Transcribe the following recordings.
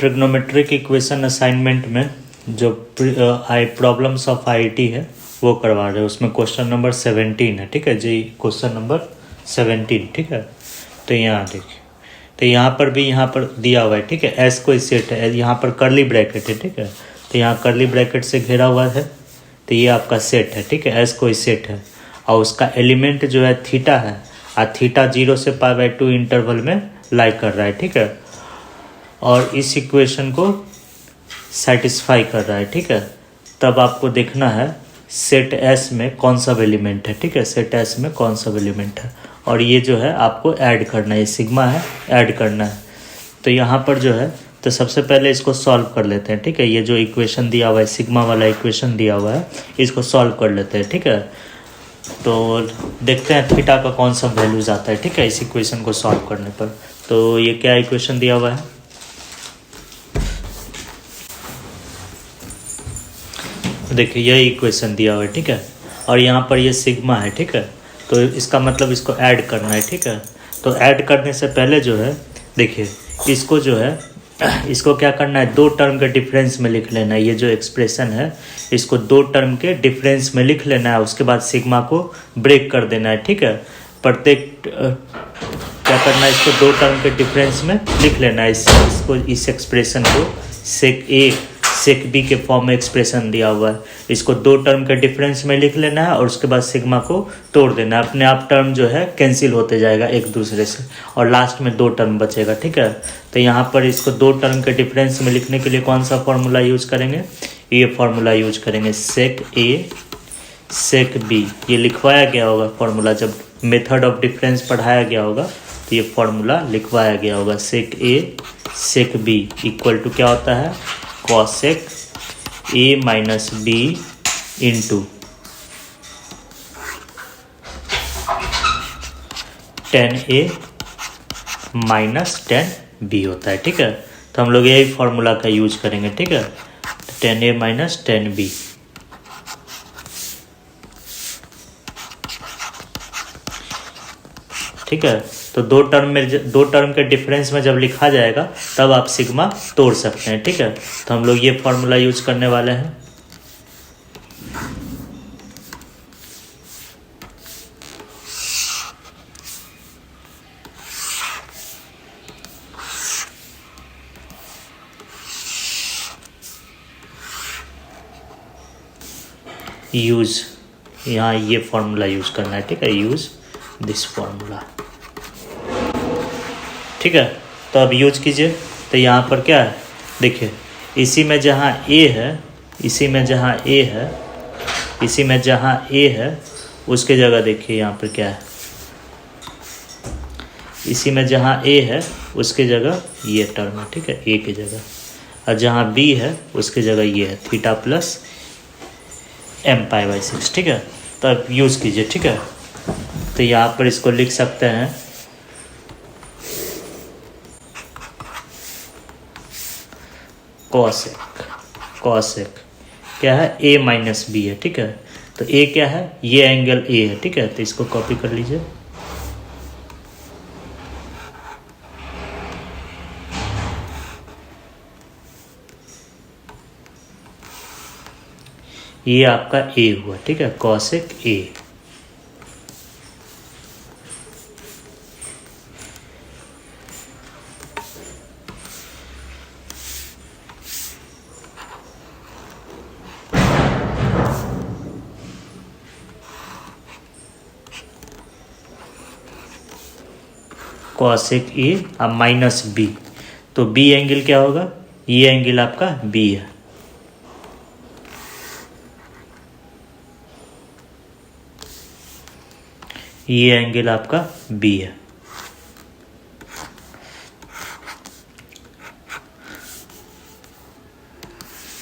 Trigonometric equation assignment में जो problems of IT है वो करवा रहे हैं। उसमें क्वेश्चन नंबर 17 है, ठीक है जी, क्वेश्चन नंबर 17, ठीक है। तो यहाँ देखिए, तो यहाँ पर भी यहाँ पर दिया हुआ है, ठीक है। एस कोई सेट है, यहाँ पर कर्ली ब्रैकेट है, ठीक है। तो यहाँ कर्ली ब्रैकेट से घेरा हुआ है, तो ये आपका सेट है, ठीक है। एस कोई सेट है और उसका एलिमेंट जो है थीटा है, और थीटा 0 से π/2 इंटरवल में लाई कर रहा है, ठीक है। और इस इक्वेशन को सेटिस्फाई कर रहा है, ठीक है। तब आपको देखना है सेट एस में कौन सा एलिमेंट है, ठीक है। सेट एस में कौन सा एलिमेंट है, और ये जो है आपको ऐड करना है, ये सिग्मा है, ऐड करना है। तो यहाँ पर जो है, तो सबसे पहले इसको सॉल्व कर लेते हैं, ठीक है। ये जो इक्वेशन दिया हुआ है, सिग्मा वाला इक्वेशन दिया हुआ है, इसको सॉल्व कर लेते हैं, ठीक है। तो देखते हैं थीटा का कौन सा वैल्यूज आता है, ठीक है, इस इक्वेशन को सॉल्व करने पर। तो ये क्या इक्वेशन दिया हुआ है, देखिए यही इक्वेशन दिया हुआ है, ठीक है। और यहाँ पर ये सिग्मा है, ठीक है। तो इसका मतलब इसको ऐड करना है, ठीक है। तो ऐड करने से पहले जो है, देखिए इसको जो है, इसको क्या करना है, दो टर्म के डिफरेंस में लिख लेना है। ये जो एक्सप्रेशन है इसको दो टर्म के डिफरेंस में लिख लेना है। उसके बाद सिग्मा को ब्रेक कर देना है, ठीक है। प्रत्येक क्या करना है, इसको दो टर्म के डिफरेंस में लिख लेना है। इसको इस एक्सप्रेशन को सेक ए सेक बी के फॉर्म में एक्सप्रेशन दिया हुआ है, इसको दो टर्म के डिफरेंस में लिख लेना है और उसके बाद सिग्मा को तोड़ देना है। अपने आप टर्म जो है कैंसिल होते जाएगा एक दूसरे से, और लास्ट में दो टर्म बचेगा, ठीक है। तो यहाँ पर इसको दो टर्म के डिफरेंस में लिखने के लिए कौन सा फॉर्मूला यूज करेंगे, ये फॉर्मूला यूज करेंगे, सेक ए सेक बी। ये लिखवाया गया होगा फॉर्मूला, जब मेथड ऑफ डिफरेंस पढ़ाया गया होगा तो ये फॉर्मूला लिखवाया गया होगा। Sec A sec B equal to क्या होता है, cosec A minus B into ten A minus ten B होता है, ठीक है। तो हम लोग यही फॉर्मूला का यूज करेंगे, ठीक है। Ten A minus ten B, ठीक है। तो दो टर्म के डिफरेंस में जब लिखा जाएगा तब आप सिग्मा तोड़ सकते हैं, ठीक है। तो हम लोग ये फॉर्मूला यूज करने वाले हैं। यूज, यहाँ ये फॉर्मूला यूज करना है, ठीक है। यूज दिस फॉर्मूला, ठीक है। तो अब यूज कीजिए। तो यहाँ पर क्या है, देखिए इसी में जहाँ ए है, इसी में जहाँ ए है, इसी में जहाँ ए है उसके जगह देखिए यहाँ पर क्या है, इसी में जहाँ ए है उसके जगह ये टर्म है, ठीक है, ए की जगह। और जहाँ बी है उसके जगह ये है, थीटा प्लस m π/6, ठीक है। तो अब यूज़ कीजिए, ठीक है। तो यहाँ पर इसको लिख सकते हैं कॉसेक क्या है, a माइनस बी है, ठीक है। तो a क्या है, ये एंगल a है, ठीक है। तो इसको कॉपी कर लीजिए। ये आपका a हुआ, ठीक है, कॉसेक a। कॉसेक ए अब माइनस बी, तो बी एंगल क्या होगा, ये एंगल आपका बी है, ये एंगल आपका बी है।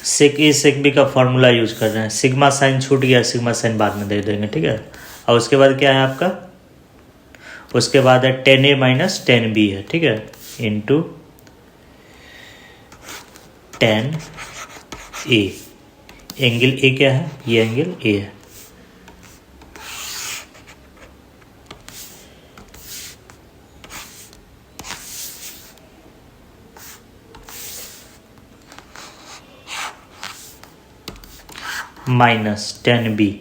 सेक ए सेक बी का फॉर्मूला यूज कर रहे हैं। सिग्मा साइन छूट गया, सिग्मा साइन बाद में दे देंगे, ठीक है। और उसके बाद क्या है आपका, उसके बाद है ten A minus ten B है, ठीक है, into ten A. Angle A क्या है, ये एंगल ए है, माइनस 10b,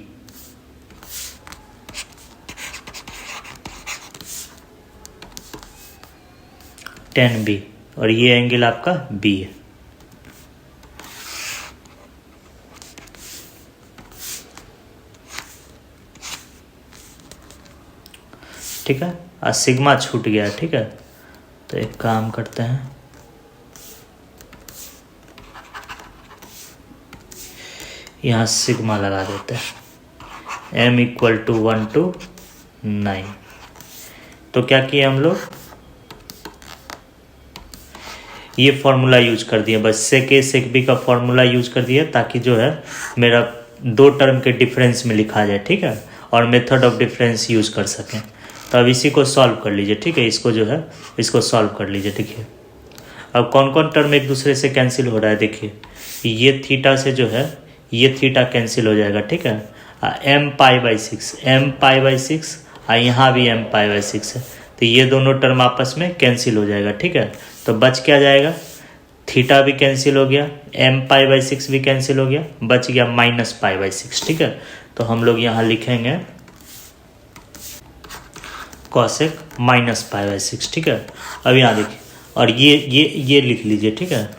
और ये एंगल आपका बी है। ठीक है, और सिग्मा छूट गया। ठीक है, तो एक काम करते हैं, यहाँ सिग्मा लगा देते हैं, m = 1 to 9। तो क्या किए हम लोग, ये फॉर्मूला यूज कर दिए, बस सेक ए सेक बी का फॉर्मूला यूज कर दिया, ताकि जो है मेरा दो टर्म के डिफरेंस में लिखा जाए। ठीक है, और मेथड ऑफ डिफरेंस यूज कर सकें। तो अब इसी को सॉल्व कर लीजिए। ठीक है, इसको जो है इसको सॉल्व कर लीजिए। देखिए अब कौन कौन टर्म एक दूसरे से कैंसिल हो रहा है। देखिए ये थीटा से जो है ये थीटा कैंसिल हो जाएगा। ठीक है, m π/6, m π/6, यहाँ भी m π/6 है, तो ये दोनों टर्म आपस में कैंसिल हो जाएगा। ठीक है, तो बच क्या जाएगा, थीटा भी कैंसिल हो गया, m π/6 भी कैंसिल हो गया, बच गया -π/6। ठीक है, तो हम लोग यहाँ लिखेंगे कॉसेक -π/6। ठीक है, अब यहाँ देखिए, और ये लिख लीजिए। ठीक है,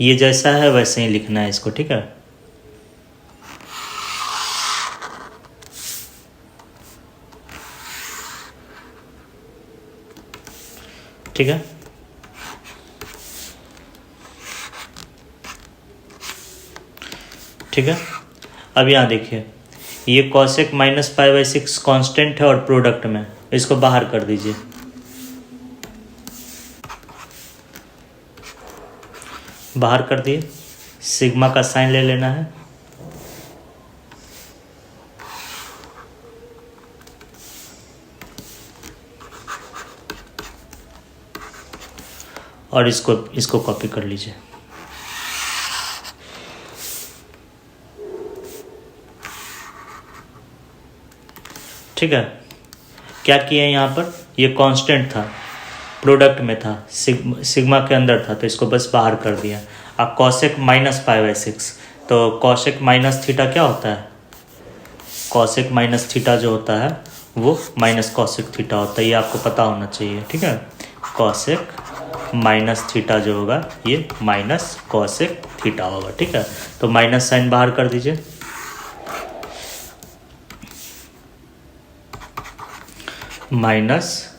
ये जैसा है वैसे ही लिखना है इसको। ठीक है, ठीक है, ठीक है। अब यहाँ देखिए ये कॉसेक -π/6 कांस्टेंट है और प्रोडक्ट में, इसको बाहर कर दीजिए। बाहर कर दिए, सिग्मा का साइन ले लेना है, और इसको कॉपी कर लीजिए। ठीक है, क्या किए यहाँ पर, ये कांस्टेंट था, प्रोडक्ट में था, सिग्मा के अंदर था, तो इसको बस बाहर कर दिया। अब कॉसेक -π/6, तो कॉसेक माइनस थीटा क्या होता है, कॉसेक माइनस थीटा जो होता है वो माइनस कॉसेक थीटा होता है, ये आपको पता होना चाहिए। ठीक है, कॉसेक माइनस थीटा जो होगा ये माइनस कॉसेक थीटा होगा। ठीक है, तो माइनस साइन बाहर कर दीजिए, माइनस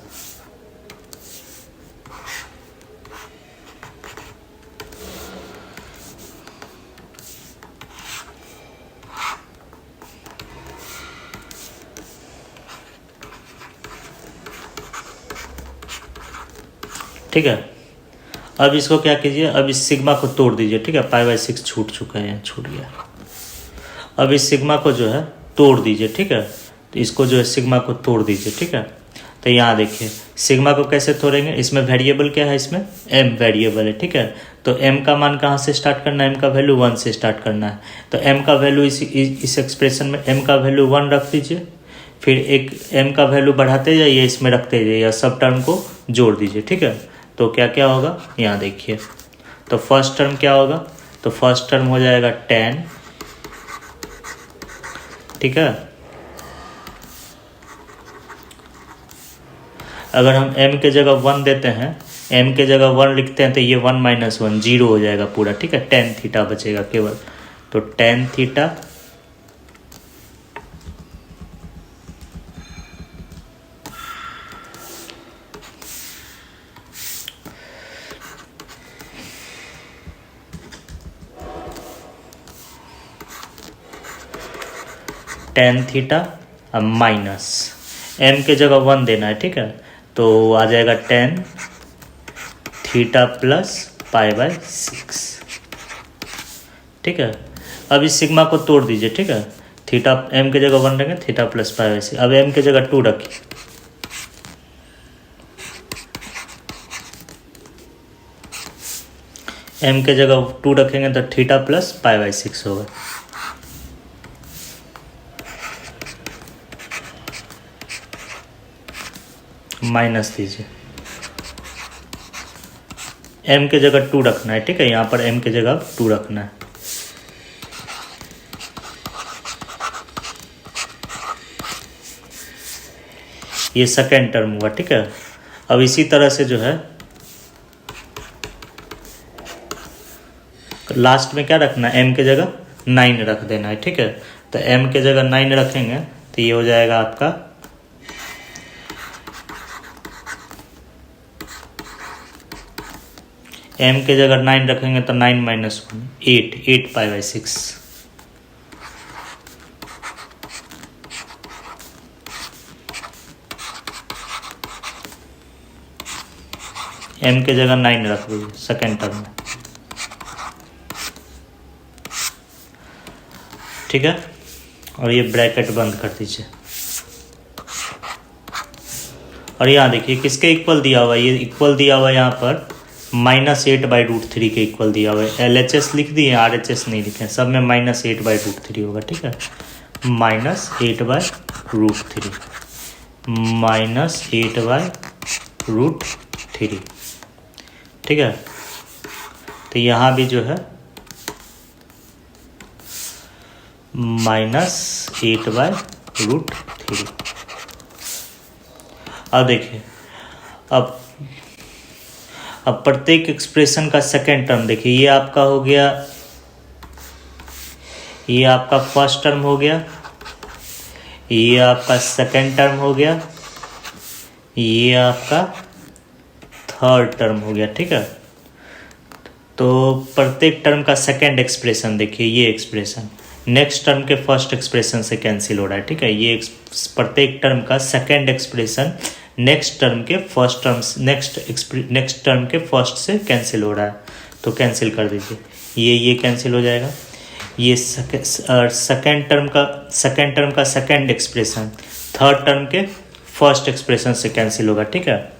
ठीक है। अब इसको क्या कीजिए, अब इस सिग्मा को तोड़ दीजिए। ठीक है, π/6 छूट चुका है, छूट गया। अब इस सिग्मा को जो है तोड़ दीजिए। ठीक है, तो इसको जो है सिग्मा को तोड़ दीजिए। ठीक है, तो यहाँ देखिए सिग्मा को कैसे तोड़ेंगे, इसमें वेरिएबल क्या है, इसमें m वेरिएबल है। ठीक है, तो m का मान कहाँ से स्टार्ट करना है, m का वैल्यू 1 से स्टार्ट करना है। तो m का वैल्यू इस एक्सप्रेशन में m का वैल्यू 1 रख दीजिए, फिर एक m का वैल्यू बढ़ाते जाइए, इसमें रखते जाइए, सब टर्म को जोड़ दीजिए। ठीक है, तो क्या क्या होगा यहाँ देखिए, तो फर्स्ट टर्म क्या होगा, तो फर्स्ट टर्म हो जाएगा 10। ठीक है, अगर हम m के जगह 1 देते हैं, m के जगह 1 लिखते हैं, तो ये 1 - 1 0 हो जाएगा पूरा। ठीक है, tan थीटा बचेगा केवल, तो tan थीटा अब माइनस m के जगह 1 देना है। ठीक है, तो आ जाएगा tan थीटा प्लस π/6। ठीक है, अब इस सिग्मा को तोड़ दीजिए। ठीक है, थीटा m के जगह 1 रखेंगे, थीटा प्लस π/6। अब m के जगह 2 रखिए, m के जगह 2 रखेंगे तो थीटा प्लस π/6 होगा। माइनस दीजिए, m के जगह 2 रखना है। ठीक है, यहाँ पर m के जगह 2 रखना है, ये सेकेंड टर्म हुआ, ठीक है। अब इसी तरह से जो है लास्ट में क्या रखना है, m के जगह 9 रख देना है, ठीक है। तो m के जगह 9 रखेंगे तो ये हो जाएगा आपका m के जगह 9 रखेंगे तो 9 - 1 8 8π/6। m के जगह 9 रख दीजिए सेकेंड टर्म में, ठीक है। और ये ब्रैकेट बंद कर दीजिए। और यहाँ देखिए किसके इक्वल दिया हुआ है, ये इक्वल दिया हुआ है यहाँ पर -8/√3 के इक्वल दिया हुआ है। LHS लिख दिए, RHS नहीं लिखे, सब में -8/√3 होगा, ठीक है। -8/√3 -8/√3, ठीक है। तो यहाँ भी जो है -8/√3। अब देखिए अब प्रत्येक एक्सप्रेशन का सेकेंड टर्म देखिए, ये आपका हो गया, ये आपका फर्स्ट टर्म हो गया, ये आपका सेकेंड टर्म हो गया, ये आपका थर्ड टर्म हो गया, ठीक है। तो प्रत्येक टर्म का सेकेंड एक्सप्रेशन देखिए, ये एक्सप्रेशन नेक्स्ट टर्म के फर्स्ट एक्सप्रेशन से कैंसिल हो रहा है, ठीक है। ये प्रत्येक टर्म का सेकेंड एक्सप्रेशन नेक्स्ट टर्म के फर्स्ट टर्म नेक्स्ट टर्म के फर्स्ट से कैंसिल हो रहा है, तो कैंसिल कर दीजिए। ये कैंसिल हो जाएगा। ये सेकेंड टर्म का सेकेंड एक्सप्रेशन थर्ड टर्म के फर्स्ट एक्सप्रेशन से कैंसिल होगा, ठीक है।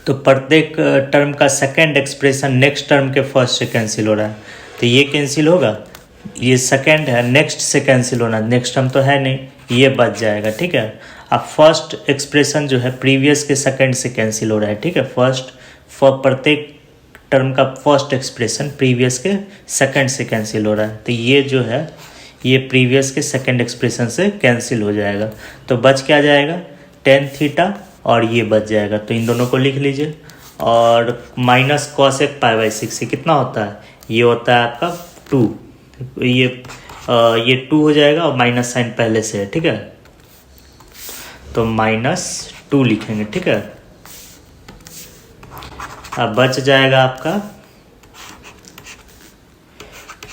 तो प्रत्येक टर्म का सेकेंड एक्सप्रेशन नेक्स्ट टर्म के फर्स्ट से कैंसिल हो रहा है, तो ये कैंसिल होगा। ये सेकेंड है, नेक्स्ट से कैंसिल होना, नेक्स्ट टर्म तो है नहीं, ये बच जाएगा, ठीक है। अब फर्स्ट एक्सप्रेशन जो है प्रीवियस के सेकंड से कैंसिल हो रहा है, ठीक है। प्रत्येक टर्म का फर्स्ट एक्सप्रेशन प्रीवियस के सेकंड से कैंसिल हो रहा है, तो ये जो है ये प्रीवियस के सेकंड एक्सप्रेशन से कैंसिल हो जाएगा। तो बच क्या जाएगा, tan थीटा, और ये बच जाएगा। तो इन दोनों को लिख लीजिए। और -cos π/6 ये कितना होता है, ये होता है आपका 2। ये 2 हो जाएगा और माइनस साइन पहले से है, ठीक है। तो -2 लिखेंगे, ठीक है। अब बच जाएगा आपका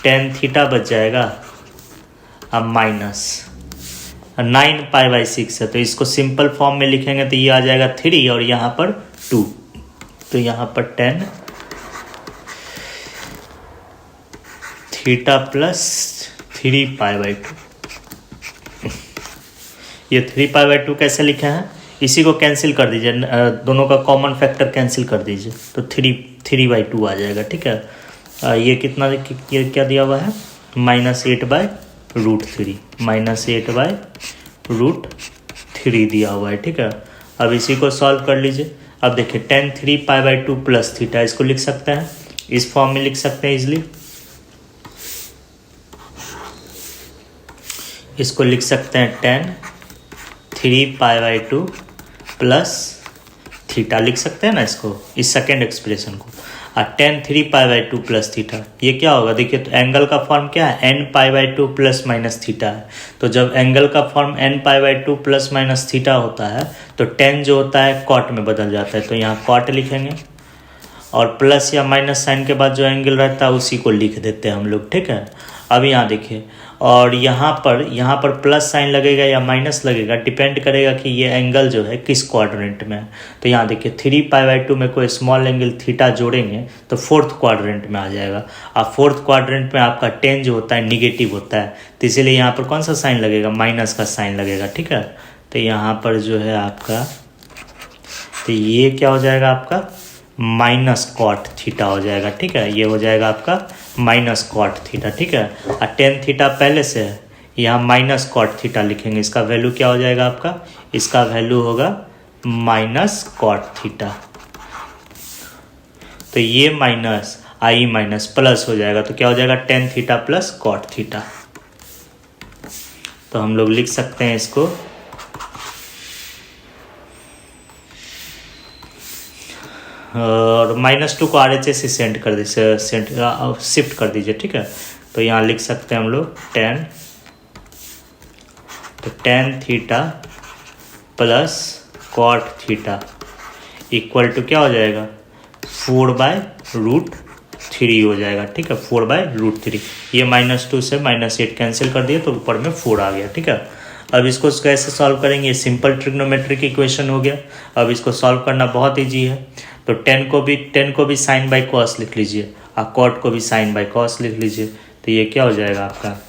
tan थीटा बच जाएगा, अब -9 π/6 है, तो इसको सिंपल फॉर्म में लिखेंगे तो ये आ जाएगा 3 और यहाँ पर 2, तो यहाँ पर tan थीटा प्लस 3 π/2। ये 3 π/2 कैसे लिखे हैं, इसी को कैंसिल कर दीजिए, दोनों का कॉमन फैक्टर कैंसिल कर दीजिए, तो 3/2 आ जाएगा, ठीक है। ये कितना, ये क्या दिया हुआ है, -8/√3 -8/√3 दिया हुआ है, ठीक है। अब इसी को सॉल्व कर लीजिए। अब देखिए tan 3 π/2 प्लस थीटा, इसको लिख सकते हैं, इस फॉर्म में लिख सकते हैं इजली। इसको लिख सकते हैं tan 3 π/2 प्लस थीटा, लिख सकते हैं ना इसको, इस सेकेंड एक्सप्रेशन को। और tan 3 π/2 प्लस थीटा, ये क्या होगा देखिए, तो एंगल का फॉर्म क्या है, n π/2 प्लस माइनस थीटा है। तो जब एंगल का form n π/2 plus minus theta होता है तो tan जो होता है कॉट में बदल जाता है, तो यहाँ कॉट लिखेंगे और प्लस या माइनस साइन के बाद जो एंगल रहता है उसी को लिख देते हैं हम लोग, ठीक है। अब यहाँ देखिए, और यहाँ पर प्लस साइन लगेगा या माइनस लगेगा, डिपेंड करेगा कि ये एंगल जो है किस क्वाड्रेंट में है। तो यहाँ देखिए 3 π/2 में कोई स्मॉल एंगल थीटा जोड़ेंगे तो फोर्थ क्वाड्रेंट में आ जाएगा। अब फोर्थ क्वाड्रेंट में आपका tan जो होता है निगेटिव होता है, तो इसीलिए यहाँ पर कौन सा साइन लगेगा, माइनस का साइन लगेगा, ठीक है। तो यहाँ पर जो है आपका, तो ये क्या हो जाएगा आपका -cot थीटा हो जाएगा, ठीक है। ये हो जाएगा आपका -cot थीटा, ठीक है। और tan थीटा पहले से है, यहाँ -cot थीटा लिखेंगे, इसका वैल्यू क्या हो जाएगा आपका, इसका वैल्यू होगा -cot थीटा। तो ये माइनस आई माइनस प्लस हो जाएगा, तो क्या हो जाएगा tan theta plus cot theta. तो हम लोग लिख सकते हैं इसको और -2 को RHS से सेंड कर दीजिए, शिफ्ट कर दीजिए, ठीक है। तो यहाँ लिख सकते हैं हम लोग tan, तो tan theta plus cot theta equal to क्या हो जाएगा 4/√3 हो जाएगा, ठीक है। 4/√3, ये -2 से -8 कैंसिल कर दिए तो ऊपर में 4 आ गया, ठीक है। अब इसको कैसे सॉल्व करेंगे, ये सिंपल ट्रिग्नोमेट्रिक इक्वेशन हो गया। अब इसको सॉल्व करना बहुत ईजी है। तो tan को भी साइन बाई कॉस लिख लीजिए और cot को भी साइन बाई कॉस लिख लीजिए। तो ये क्या हो जाएगा आपका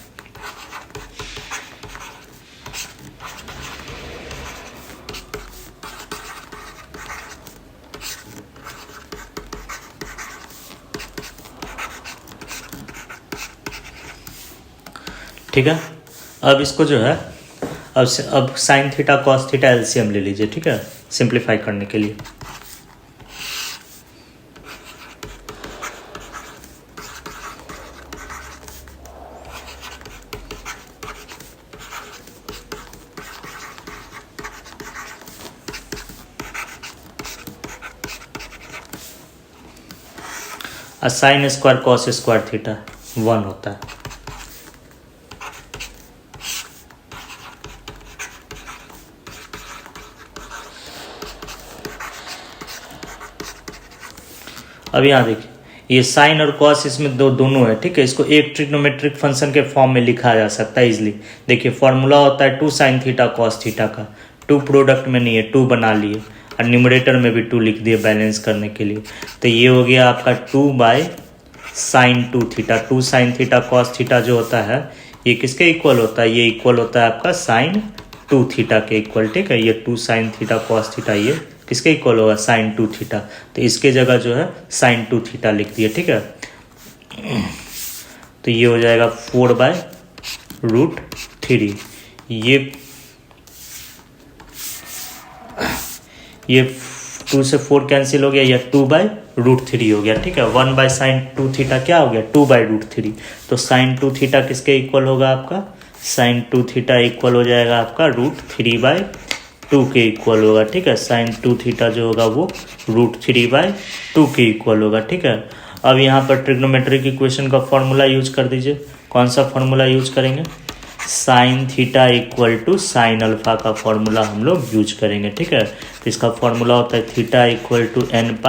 ठीक है। अब इसको जो है अब sine theta cos theta LCM ले लीजिए, ठीक है, सिंप्लीफाई करने के लिए। Sine square cos square theta 1 होता है। अब यहाँ देखिए ये साइन और कॉस इसमें दोनों है, ठीक है। इसको एक ट्रिग्नोमेट्रिक फंक्शन के फॉर्म में लिखा जा सकता है इजीली। देखिए फॉर्मूला होता है 2 sin थीटा कॉस थीटा का, 2 प्रोडक्ट में नहीं है, 2 बना लिए और न्यूमरेटर में भी 2 लिख दिए बैलेंस करने के लिए। तो ये हो गया आपका 2/sin2 theta. 2 sin theta cos theta जो होता है ये किसके इक्वल होता है, ये इक्वल होता है आपका sin2 थीटा के इक्वल, ठीक है। ये 2 sin थीटा कॉस थीटा ये किसके इक्वल होगा sin2 थीटा। तो इसके जगह जो है sin2 थीटा लिख दिए, ठीक है। तो ये हो जाएगा 4/√3। ये 2 से 4 कैंसिल हो गया, या 2/√3 हो गया, ठीक है। 1/sin2 थीटा क्या हो गया 2/√3। तो sin2 थीटा किसके इक्वल होगा आपका sin2 थीटा इक्वल हो जाएगा आपका √3/2 के इक्वल होगा, ठीक है। sin2 थीटा जो होगा वो √3/2 के इक्वल होगा, ठीक है। अब यहाँ पर ट्रिग्नोमेट्रिक इक्वेशन का फॉर्मूला यूज कर दीजिए। कौन सा फॉर्मूला यूज करेंगे, sine theta equal to sine alpha का फॉर्मूला हम लोग यूज करेंगे, ठीक है। तो इसका फॉर्मूला होता है theta equal to n π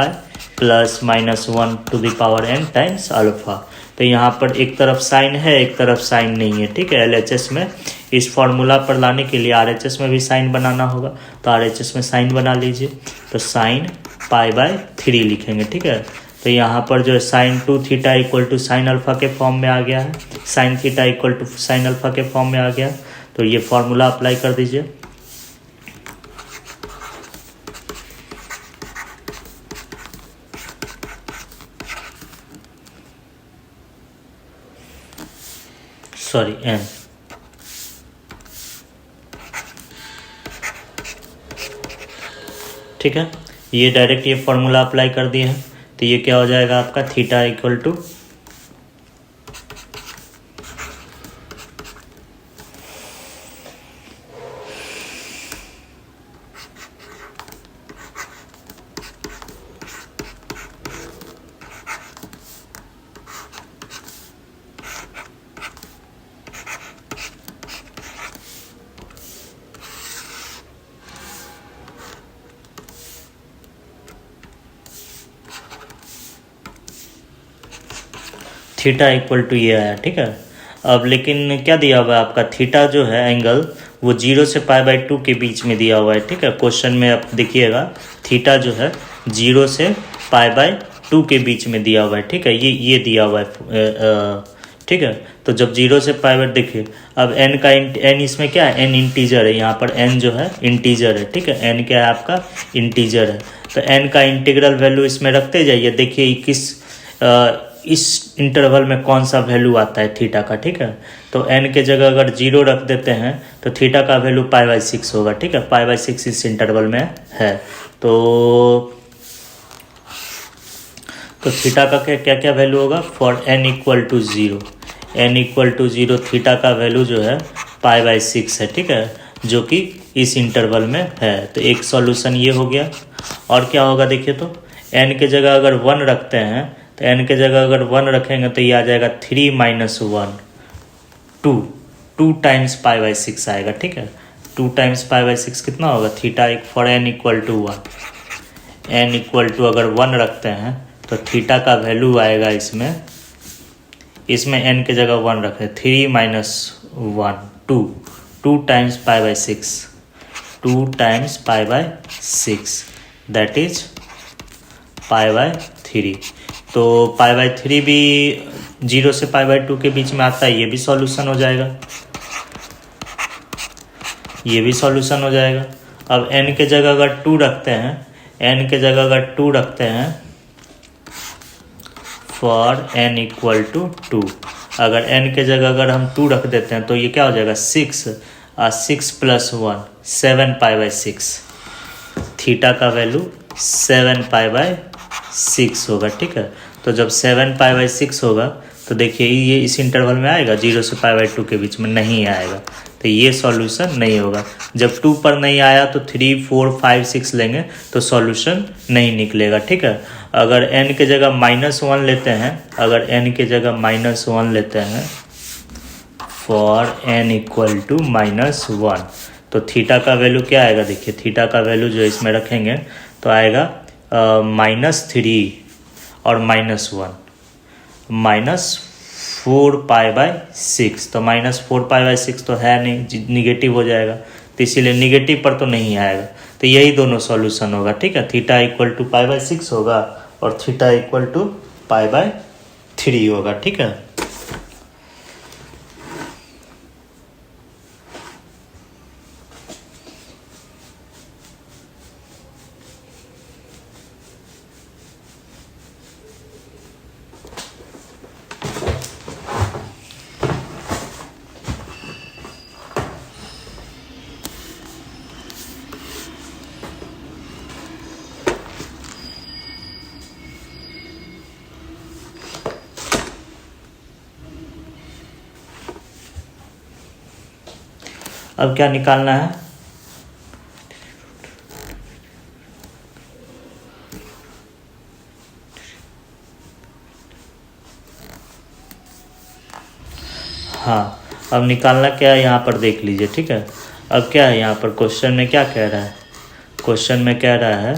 plus -1 to the power n times alpha. तो यहाँ पर एक तरफ साइन है एक तरफ साइन नहीं है, ठीक है। LHS में इस फॉर्मूला पर लाने के लिए RHS में भी साइन बनाना होगा, तो RHS में साइन बना लीजिए। तो साइन π/3 लिखेंगे, ठीक है। तो यहाँ पर जो है sin2 theta equal to sine alpha के फॉर्म में आ गया है, sine theta equal to sine alpha के फॉर्म में आ गया। तो ये फॉर्मूला अप्लाई कर दीजिए। सॉरी n, ठीक है। ये डायरेक्ट ये फॉर्मूला अप्लाई कर दिए हैं। तो ये क्या हो जाएगा आपका theta equal to theta equal to ये आया, ठीक है। अब लेकिन क्या दिया हुआ है आपका थीटा जो है एंगल वो 0 से π/2 के बीच में दिया हुआ है, ठीक है। क्वेश्चन में आप देखिएगा थीटा जो है 0 से π/2 के बीच में दिया हुआ है, ठीक है। ये दिया हुआ है, ठीक है। तो जब 0 से π/, देखिए अब n का n इसमें क्या है, n इंटीजर है, यहाँ पर n जो है इंटीजर है, ठीक है। n क्या है आपका इंटीजर है। तो n का इंटीग्रल वैल्यू इसमें रखते जाइए। देखिए इस इंटरवल में कौन सा वैल्यू आता है थीटा का, ठीक है। तो n के जगह अगर 0 रख देते हैं तो थीटा का वैल्यू π/6 होगा, ठीक है। π/6 इस इंटरवल में है। तो थीटा का क्या क्या वैल्यू होगा for n equal to 0, n equal to 0 theta का वैल्यू जो है π/6 है, ठीक है, जो कि इस इंटरवल में है। तो एक सॉल्यूशन ये हो गया। और क्या होगा देखिए, तो एन के जगह अगर 1 रखते हैं तो एन के जगह अगर 1 रखेंगे तो ये आ जाएगा 3 - 1 2 टाइम्स π/6 आएगा, ठीक है। 2 टाइम्स π/6 कितना होगा theta for n equal to 1। n equal to अगर 1 रखते हैं तो थीटा का वैल्यू आएगा इसमें n के जगह 1 रखें 3 - 1 2 टाइम्स π/6 2 टाइम्स π/6 दैट इज π/3। तो π/3 भी 0 से π/2 के बीच में आता है, ये भी सॉल्यूशन हो जाएगा, ये भी सॉल्यूशन हो जाएगा। अब n के जगह अगर 2 रखते हैं, n के जगह अगर 2 रखते हैं फॉर n इक्वल टू 2, अगर n के जगह अगर हम 2 रख देते हैं तो ये क्या हो जाएगा 6 + 1 7 π/6, थीटा का वैल्यू 7 π/6 होगा, ठीक है। तो जब 7 π/6 होगा तो देखिए ये इस इंटरवल में आएगा, 0 से π/2 के बीच में नहीं आएगा, तो ये सॉल्यूशन नहीं होगा। जब 2 पर नहीं आया तो 3 4 5 6 लेंगे तो सॉल्यूशन नहीं निकलेगा, ठीक है। अगर n के जगह -1 लेते हैं, अगर n के जगह -1 लेते हैं फॉर n इक्वल टू -1 तो थीटा का वैल्यू क्या आएगा, देखिए थीटा का वैल्यू जो इसमें रखेंगे तो आएगा -3 और -1 -4 π/6, तो -4 π/6 तो है नहीं, निगेटिव हो जाएगा, तो इसीलिए निगेटिव पर तो नहीं आएगा, तो यही दोनों सॉल्यूशन होगा, ठीक है। थीटा इक्वल टू π/6 होगा और थीटा इक्वल टू π/3 होगा, ठीक है। अब क्या निकालना है, हाँ अब निकालना क्या है यहाँ पर देख लीजिए, ठीक है। अब क्या है यहाँ पर क्वेश्चन में क्या कह रहा है, क्वेश्चन में कह रहा है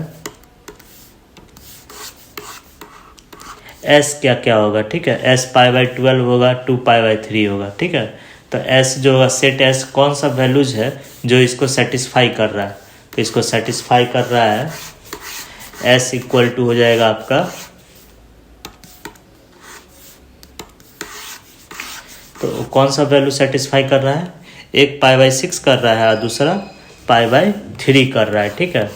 s क्या क्या होगा, ठीक है। s π/12 होगा, 2 π/3 होगा, ठीक है। तो s जो होगा सेट s कौन सा वैल्यूज है जो इसको सेटिस्फाई कर रहा है, तो इसको सेटिस्फाई कर रहा है s इक्वल टू हो जाएगा आपका, तो कौन सा वैल्यू सेटिस्फाई कर रहा है, एक π/6 कर रहा है और दूसरा π/3 कर रहा है, ठीक है।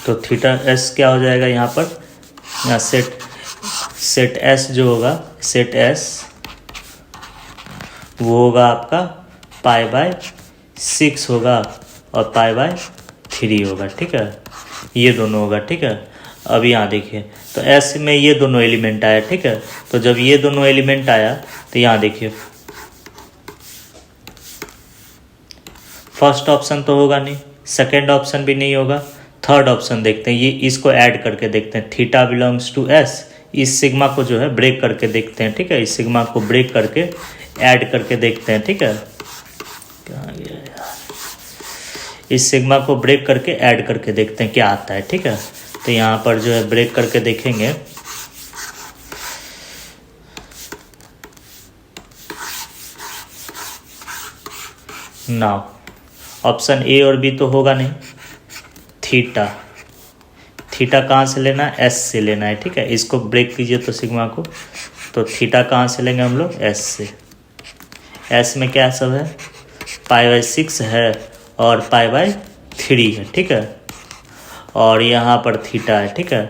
तो थीटा एस क्या हो जाएगा यहाँ पर, यहाँ सेट एस जो होगा, सेट एस वो होगा आपका π/6 होगा और π/3 होगा, ठीक है। ये दोनों होगा, ठीक है। अब यहाँ देखिए तो एस में ये दोनों एलिमेंट आया, ठीक है। तो जब ये दोनों एलिमेंट आया तो यहाँ देखिए फर्स्ट ऑप्शन तो होगा नहीं, सेकेंड ऑप्शन भी नहीं होगा, थर्ड ऑप्शन देखते हैं, ये इसको ऐड करके देखते हैं, थीटा बिलोंग्स टू एस, इस सिग्मा को जो है ब्रेक करके देखते हैं, ठीक है। इस सिग्मा को ब्रेक करके ऐड करके देखते हैं, ठीक है। कहाँ गया यार, इस सिग्मा को ब्रेक करके ऐड करके देखते हैं क्या आता है, ठीक है। तो यहाँ पर जो है ब्रेक करके देखेंगे, नाउ ऑप्शन ए और बी तो होगा नहीं, थीटा थीटा कहाँ से लेना है, एस से लेना है, ठीक है। इसको ब्रेक कीजिए तो सिग्मा को, तो थीटा कहाँ से लेंगे हम लोग, एस से। एस में क्या सब है, π/6 है और π/3 है, ठीक है। और यहाँ पर थीटा है, ठीक है।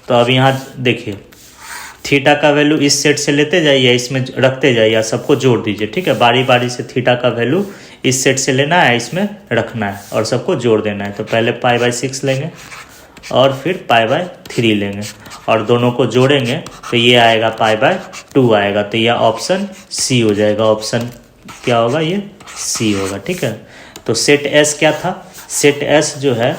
तो अब यहाँ देखिए थीटा का वैल्यू इस सेट से लेते जाइए, इसमें रखते जाइए, सबको जोड़ दीजिए, ठीक है। बारी बारी से थीटा का वैल्यू इस सेट से लेना है, इसमें रखना है और सबको जोड़ देना है। तो पहले π/6 लेंगे और फिर π/3 लेंगे और दोनों को जोड़ेंगे तो ये आएगा π/2 आएगा। तो यह ऑप्शन सी हो जाएगा। ऑप्शन क्या होगा? ये सी होगा, ठीक है। तो सेट एस क्या था? सेट एस जो है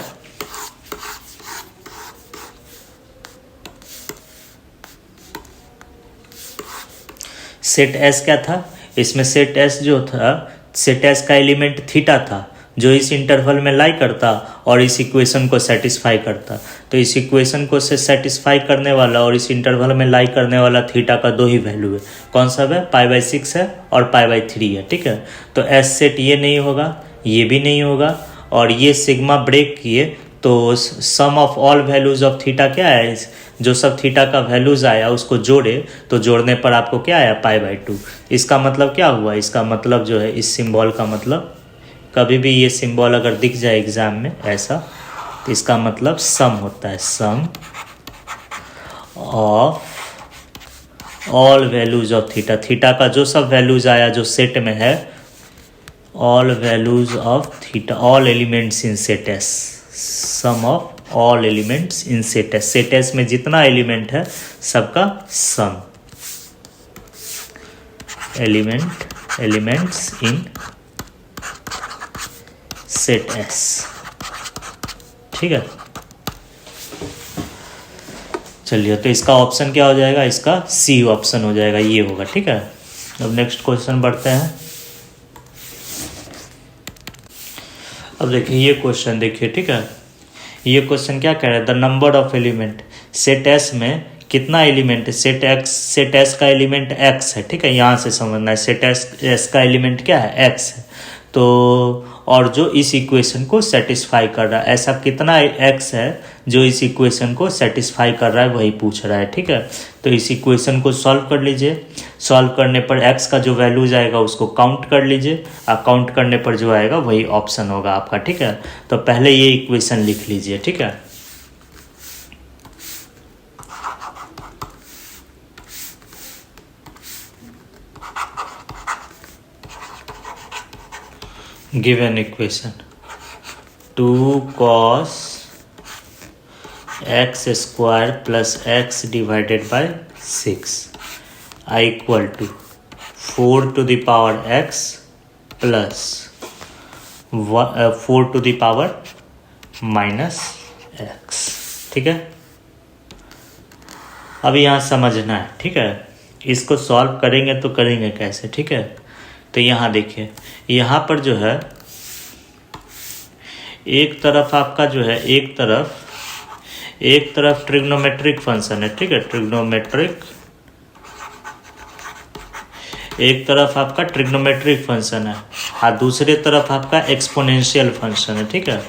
सेट एस क्या था? इसमें सेट एस जो था, सेट एस का एलिमेंट थीटा था जो इस इंटरवल में लाई करता और इस इक्वेशन को सेटिस्फाई करता। तो इस इक्वेशन को से सेटिस्फाई करने वाला और इस इंटरवल में लाई करने वाला थीटा का दो ही वैल्यू है। कौन सा है? π/6 है और π/3 है, ठीक है। तो एस सेट ये नहीं होगा, ये भी नहीं होगा और ये सिग्मा ब्रेक किए तो sum of all values of theta क्या है? जो सब थीटा का वैल्यूज आया उसको जोड़े तो जोड़ने पर आपको क्या आया? π/2। इसका मतलब क्या हुआ? इसका मतलब जो है इस सिंबल का मतलब, कभी भी ये सिंबल अगर दिख जाए एग्जाम में ऐसा तो इसका मतलब सम होता है। Sum of all values of theta, theta का जो सब वैल्यूज आया जो सेट में है, all values of theta, all elements in set S, sum of all elements in set S. Set S में जितना एलिमेंट है सबका sum, elements in set S, ठीक है। चलिए, तो इसका ऑप्शन क्या हो जाएगा? इसका सी ऑप्शन हो जाएगा, ये होगा, ठीक है। अब नेक्स्ट क्वेश्चन बढ़ते हैं। अब देखिए ये क्वेश्चन देखिए, ठीक है। ये क्वेश्चन क्या कह रहा है? The number of element set S में कितना एलिमेंट है? सेट एस का एलिमेंट एक्स है, ठीक है। यहाँ से समझना है, सेट एस का एलिमेंट क्या है? एक्स है। तो और जो इस इक्वेशन को सेटिस्फाई कर रहा है, ऐसा कितना एक्स है जो इस इक्वेशन को सेटिस्फाई कर रहा है, वही पूछ रहा है, ठीक है। तो इस इक्वेशन को सॉल्व कर लीजिए। सॉल्व करने पर एक्स का जो वैल्यूज आएगा उसको काउंट कर लीजिए और काउंट करने पर जो आएगा वही ऑप्शन होगा आपका, ठीक है। तो पहले ये इक्वेशन लिख लीजिए, ठीक है। Given equation 2 cos x square plus x divided by 6 equal to 4 to the power x plus 4 to the power minus x, ठीक है। अब यहाँ समझना है, ठीक है। इसको सॉल्व करेंगे तो करेंगे कैसे, ठीक है। तो यहाँ देखिए, यहाँ पर जो है एक तरफ आपका जो है एक तरफ ट्रिग्नोमेट्रिक फंक्शन है, ठीक है। ट्रिग्नोमेट्रिक, एक तरफ आपका ट्रिग्नोमेट्रिक फंक्शन है और दूसरे तरफ आपका एक्सपोनेंशियल फंक्शन है, ठीक है।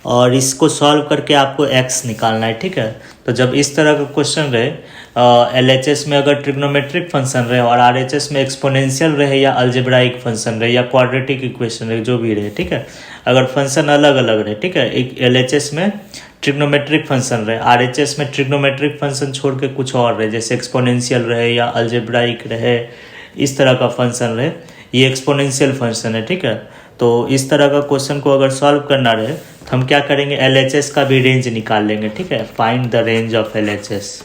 और इसको सॉल्व करके आपको x निकालना है, ठीक है। तो जब इस तरह का क्वेश्चन रहे, LHS में अगर ट्रिग्नोमेट्रिक फंक्शन रहे और RHS में एक्सपोनेंशियल रहे या अलजेब्राइक फंक्शन रहे या क्वाड्रेटिक इक्वेशन रहे, जो भी रहे, ठीक है। अगर फंक्शन अलग अलग रहे, ठीक है, एक LHS में ट्रिग्नोमेट्रिक फंक्शन रहे, RHS में ट्रिग्नोमेट्रिक फंक्शन छोड़ के कुछ और रहे, जैसे एक्सपोनेंशियल रहे या अलजेब्राइक रहे, इस तरह का फंक्शन रहे, ये एक्सपोनेंशियल फंक्शन है, ठीक है। तो इस तरह का क्वेश्चन को अगर सॉल्व करना रहे तो हम क्या करेंगे? LHS का भी रेंज निकाल लेंगे, ठीक है। Find the range of LHS,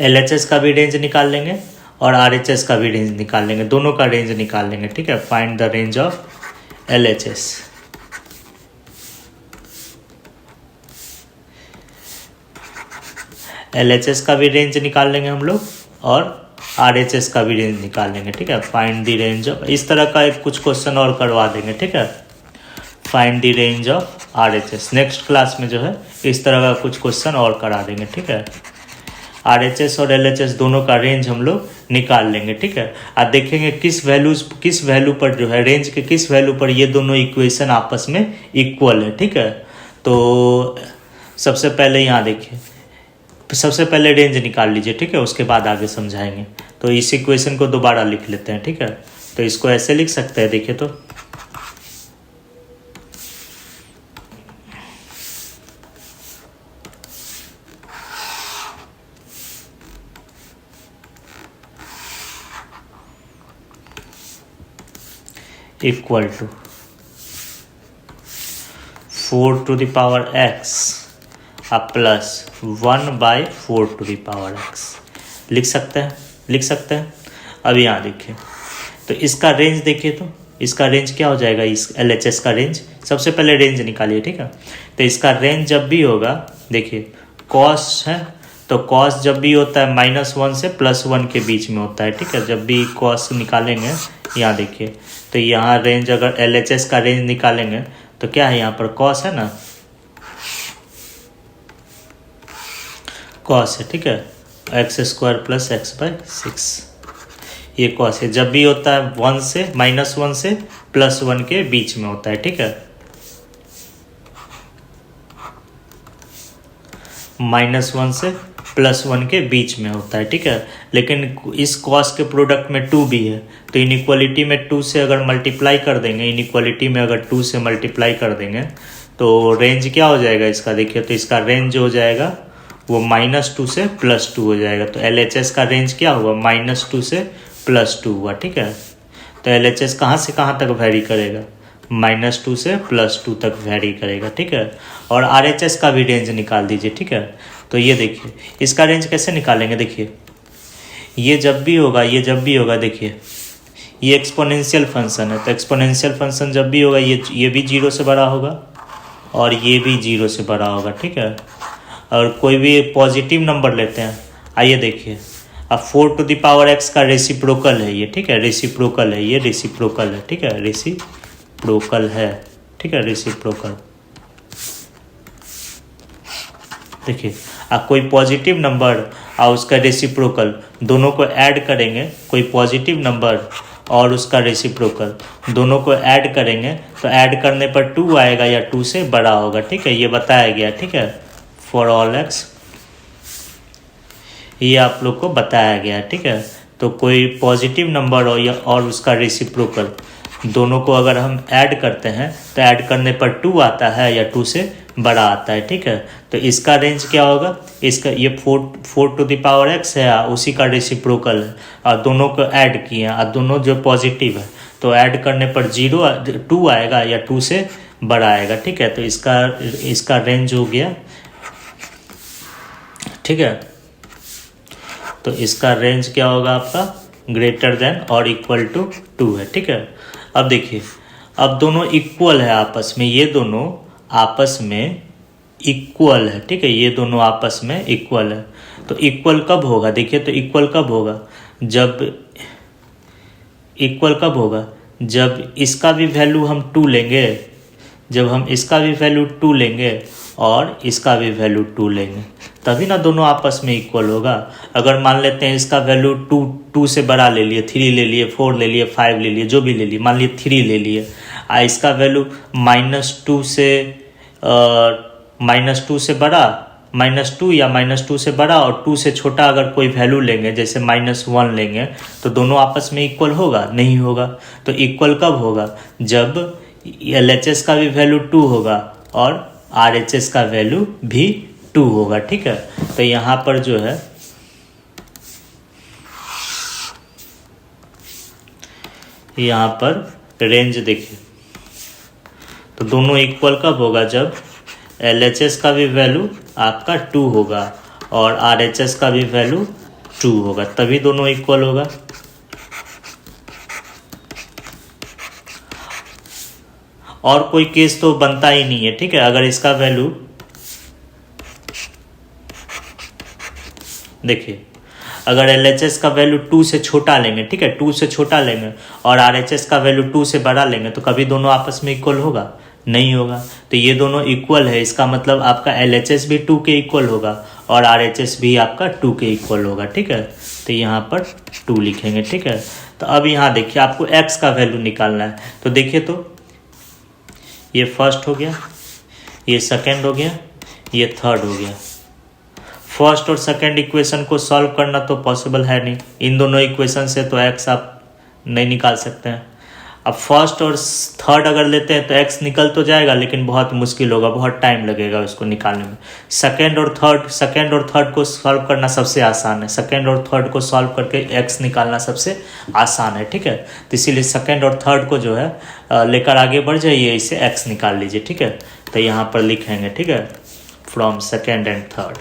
LHS का भी रेंज निकाल लेंगे और RHS का भी रेंज निकाल लेंगे, दोनों का रेंज निकाल लेंगे, ठीक है। Find the range of LHS। LHS का भी रेंज निकाल लेंगे हम लोग और RHS का भी रेंज निकाल लेंगे, ठीक है। फाइंड द रेंज ऑफ, इस तरह का एक कुछ क्वेश्चन और करवा देंगे, ठीक है। Find the range of RHS। Next class में जो है इस तरह का कुछ क्वेश्चन और करा देंगे, ठीक है। RHS और LHS दोनों का रेंज हम लोग निकाल लेंगे, ठीक है। और देखेंगे किस वैल्यू पर जो है, रेंज के किस वैल्यू पर ये दोनों इक्वेशन आपस में इक्वल है, ठीक है। तो सबसे पहले यहाँ देखिए, सबसे पहले रेंज निकाल लीजिए, ठीक है, उसके बाद आगे समझाएंगे। तो इस इक्वेशन को दोबारा लिख लेते हैं, ठीक है। तो इसको ऐसे लिख सकते हैं, देखिए, तो equal to 4 to the power x अब plus 1/4 to the power x लिख सकते हैं। अब यहाँ देखिए, तो इसका रेंज देखिए, तो इसका रेंज क्या हो जाएगा, इस LHS का रेंज। सबसे पहले रेंज निकालिए, ठीक है। तो इसका रेंज जब भी होगा, देखिए कॉस है, तो कॉस जब भी होता है -1 से +1 के बीच में होता है, ठीक है। जब भी कॉस निकालेंगे, यहाँ देखिए, तो यहाँ रेंज अगर LHS का रेंज निकालेंगे तो क्या है, यहाँ पर कॉस है ना, कॉस है, ठीक है, x² + x/6 ये कॉस है। जब भी होता है -1 से +1 के बीच में होता है, ठीक है। -1 से +1 के बीच में होता है, ठीक है। लेकिन इस कॉस के प्रोडक्ट में 2 भी है, तो इनइक्वालिटी में 2 से अगर मल्टीप्लाई कर देंगे, इनइक्वालिटी में अगर 2 से मल्टीप्लाई कर देंगे तो रेंज क्या हो जाएगा इसका, देखिए, तो इसका रेंज जो हो जाएगा वो -2 से +2 हो जाएगा। तो LHS का रेंज क्या हुआ, -2 से +2 हुआ, ठीक है। तो LHS कहाँ से कहाँ तक वैरी करेगा, -2 से +2 तक वैरी करेगा, ठीक है। और RHS का भी रेंज निकाल दीजिए, ठीक है। तो ये देखिए, इसका रेंज कैसे निकालेंगे, देखिए, ये जब भी होगा, देखिए, ये एक्सपोनेंशियल फंक्शन है, तो एक्सपोनेंशियल फंक्शन जब भी होगा ये भी 0 से बड़ा होगा और ये भी 0 से बड़ा होगा, ठीक है। और कोई भी पॉजिटिव नंबर लेते हैं, आइए देखिए, अब 4 टू द पावर x का रेसिप्रोकल है ये, ठीक है, रेसिप्रोकल है ये, रेसिप्रोकल है, ठीक है, रेसिप्रोकल है, ठीक है, रेसिप्रोकल। देखिए, अब कोई पॉजिटिव नंबर और उसका रेसिप्रोकल दोनों को ऐड करेंगे, कोई पॉजिटिव नंबर और उसका रेसिप्रोकल दोनों को ऐड करेंगे तो ऐड करने पर 2 आएगा या 2 से बड़ा होगा, ठीक है, ये बताया गया, ठीक है, फॉर ऑल x ये आप लोग को बताया गया, ठीक है। तो कोई पॉजिटिव नंबर और उसका रेसिप्रोकल दोनों को अगर हम ऐड करते हैं तो ऐड करने पर 2 आता है या 2 से बड़ा आता है, ठीक है। तो इसका रेंज क्या होगा, इसका ये 4 टू द पावर x है, उसी का रेसिप्रोकल है, और दोनों को ऐड किए और दोनों जो पॉजिटिव है तो ऐड करने पर 2 आएगा या 2 से बड़ा आएगा, ठीक है। तो इसका रेंज हो गया, ठीक है। तो इसका रेंज क्या होगा आपका, > 2 है, ठीक है। अब देखिए, अब दोनों इक्वल है आपस में, ये दोनों आपस में इक्वल है, ठीक है, ये दोनों आपस में इक्वल है। तो इक्वल कब होगा, देखिए, तो इक्वल कब होगा, जब इसका भी वैल्यू हम 2 लेंगे, जब हम इसका भी वैल्यू 2 लेंगे और इसका भी वैल्यू 2 लेंगे, तभी ना दोनों आपस में इक्वल होगा। अगर मान लेते हैं इसका वैल्यू 2 से बड़ा ले लिए, 3 ले लिए, 4 ले लिए, 5 ले लिए, जो भी ले लिए, मान लिए 3 ले लिए, इसका वैल्यू -2 से बड़ा, -2 या -2 से बड़ा और 2 से छोटा अगर कोई वैल्यू लेंगे, जैसे -1 लेंगे, तो दोनों आपस में इक्वल होगा, नहीं होगा। तो इक्वल कब होगा, जब LHS का भी वैल्यू 2 होगा और RHS का वैल्यू भी 2 होगा, ठीक है। तो यहाँ पर जो है यहाँ पर रेंज देखिए, तो दोनों इक्वल कब होगा, जब LHS का भी वैल्यू आपका 2 होगा और RHS का भी वैल्यू 2 होगा, तभी दोनों इक्वल होगा। और कोई केस तो बनता ही नहीं है, ठीक है। अगर इसका वैल्यू देखिए, अगर LHS का वैल्यू 2 से छोटा लेंगे, ठीक है, 2 से छोटा लेंगे और RHS का वैल्यू 2 से बड़ा लेंगे, तो कभी दोनों आपस में इक्वल होगा, नहीं होगा। तो ये दोनों इक्वल है, इसका मतलब आपका LHS भी 2 के इक्वल होगा और RHS भी आपका 2 के इक्वल होगा, ठीक है। तो यहाँ पर 2 लिखेंगे, ठीक है। तो अब यहाँ देखिए, आपको x का वैल्यू निकालना है, तो देखिए, तो ये फर्स्ट हो गया, ये सेकंड हो गया, ये थर्ड हो गया। फर्स्ट और सेकंड इक्वेशन को सॉल्व करना तो पॉसिबल है नहीं, इन दोनों इक्वेशन से तो x आप नहीं निकाल सकते हैं। अब फर्स्ट और थर्ड अगर लेते हैं तो एक्स निकल तो जाएगा, लेकिन बहुत मुश्किल होगा, बहुत टाइम लगेगा उसको निकालने में। सेकेंड और थर्ड को सॉल्व करना सबसे आसान है। सेकेंड और थर्ड को सॉल्व करके एक्स निकालना सबसे आसान है, ठीक है। तो इसीलिए सेकेंड और थर्ड को जो है लेकर आगे बढ़ जाइए, इसे एक्स निकाल लीजिए, ठीक है। तो यहाँ पर लिखेंगे, ठीक है, फ्रॉम सेकेंड एंड थर्ड।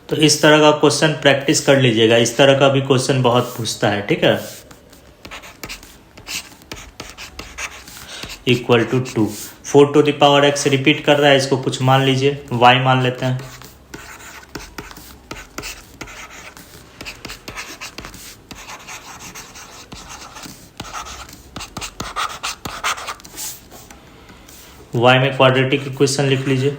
तो इस तरह का क्वेश्चन प्रैक्टिस कर लीजिएगा, इस तरह का भी क्वेश्चन बहुत पूछता है, ठीक है। Equal to 2, 4 to the power x repeat कर रहा है, इसको कुछ मान लीजिए, वाई मान लेते हैं। वाई में क्वाड्रेटिक इक्वेशन लिख लीजिए।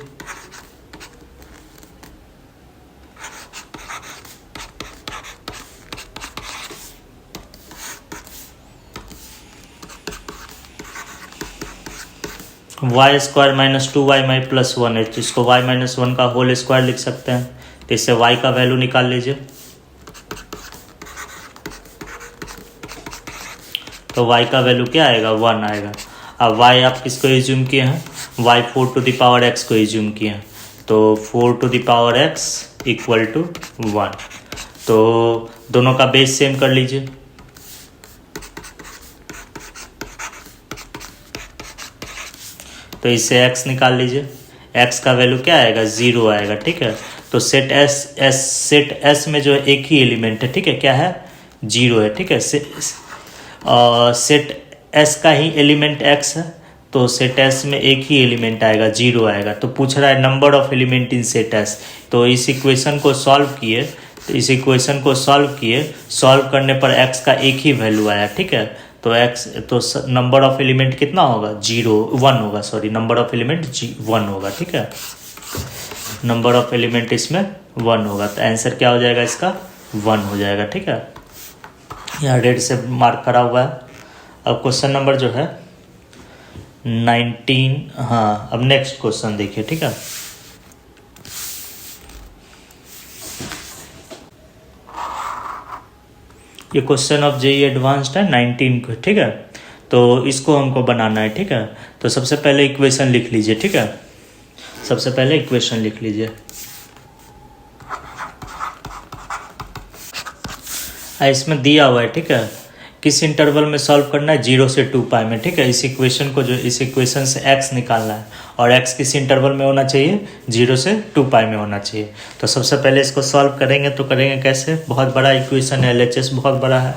वाई स्क्वायर माइनस 2y माई प्लस 1 है, तो इसको y माइनस 1 का होल स्क्वायर लिख सकते हैं। तो इससे y का वैल्यू निकाल लीजिए। तो y का वैल्यू क्या आएगा, 1 आएगा। अब y आप किसको एज्यूम किए हैं, y 4 to the power x को एज्यूम किए हैं। तो 4 to the power x equal to 1। तो दोनों का बेस सेम कर लीजिए। तो इससे x निकाल लीजिए, x का वैल्यू क्या आएगा, 0 आएगा, ठीक है। तो सेट S में जो है एक ही एलिमेंट है, ठीक है, क्या है, 0 है, ठीक है। सेट S का ही एलिमेंट x है, तो सेट S में एक ही एलिमेंट आएगा, 0 आएगा। तो पूछ रहा है number of element in set S। तो इस इक्वेशन को सॉल्व किए, सॉल्व करने पर x का एक ही वैल्यू आया, ठीक है। तो नंबर ऑफ एलिमेंट कितना होगा, 1 होगा, सॉरी, नंबर ऑफ एलिमेंट 1 होगा, ठीक है। नंबर ऑफ एलिमेंट इसमें 1 होगा, तो आंसर क्या हो जाएगा इसका, 1 हो जाएगा, ठीक है। यहाँ रेड से मार्क करा हुआ है। अब क्वेश्चन नंबर जो है 19, हाँ, अब नेक्स्ट क्वेश्चन देखिए, ठीक है। ये क्वेश्चन ऑफ जेईई एडवांस्ड है 19 को, ठीक है। तो इसको हमको बनाना है, ठीक है। तो सबसे पहले इक्वेशन लिख लीजिए, ठीक है। सबसे पहले इक्वेशन लिख लीजिए। इसमें दिया हुआ है, ठीक है, किस इंटरवल में सॉल्व करना है, 0 से 2 पाई में, ठीक है। इस इक्वेशन से x निकालना है, और x किस इंटरवल में होना चाहिए, 0 से 2 पाई में होना चाहिए। तो सबसे पहले इसको सॉल्व करेंगे, तो करेंगे कैसे, बहुत बड़ा इक्वेशन है, LHS बहुत बड़ा है,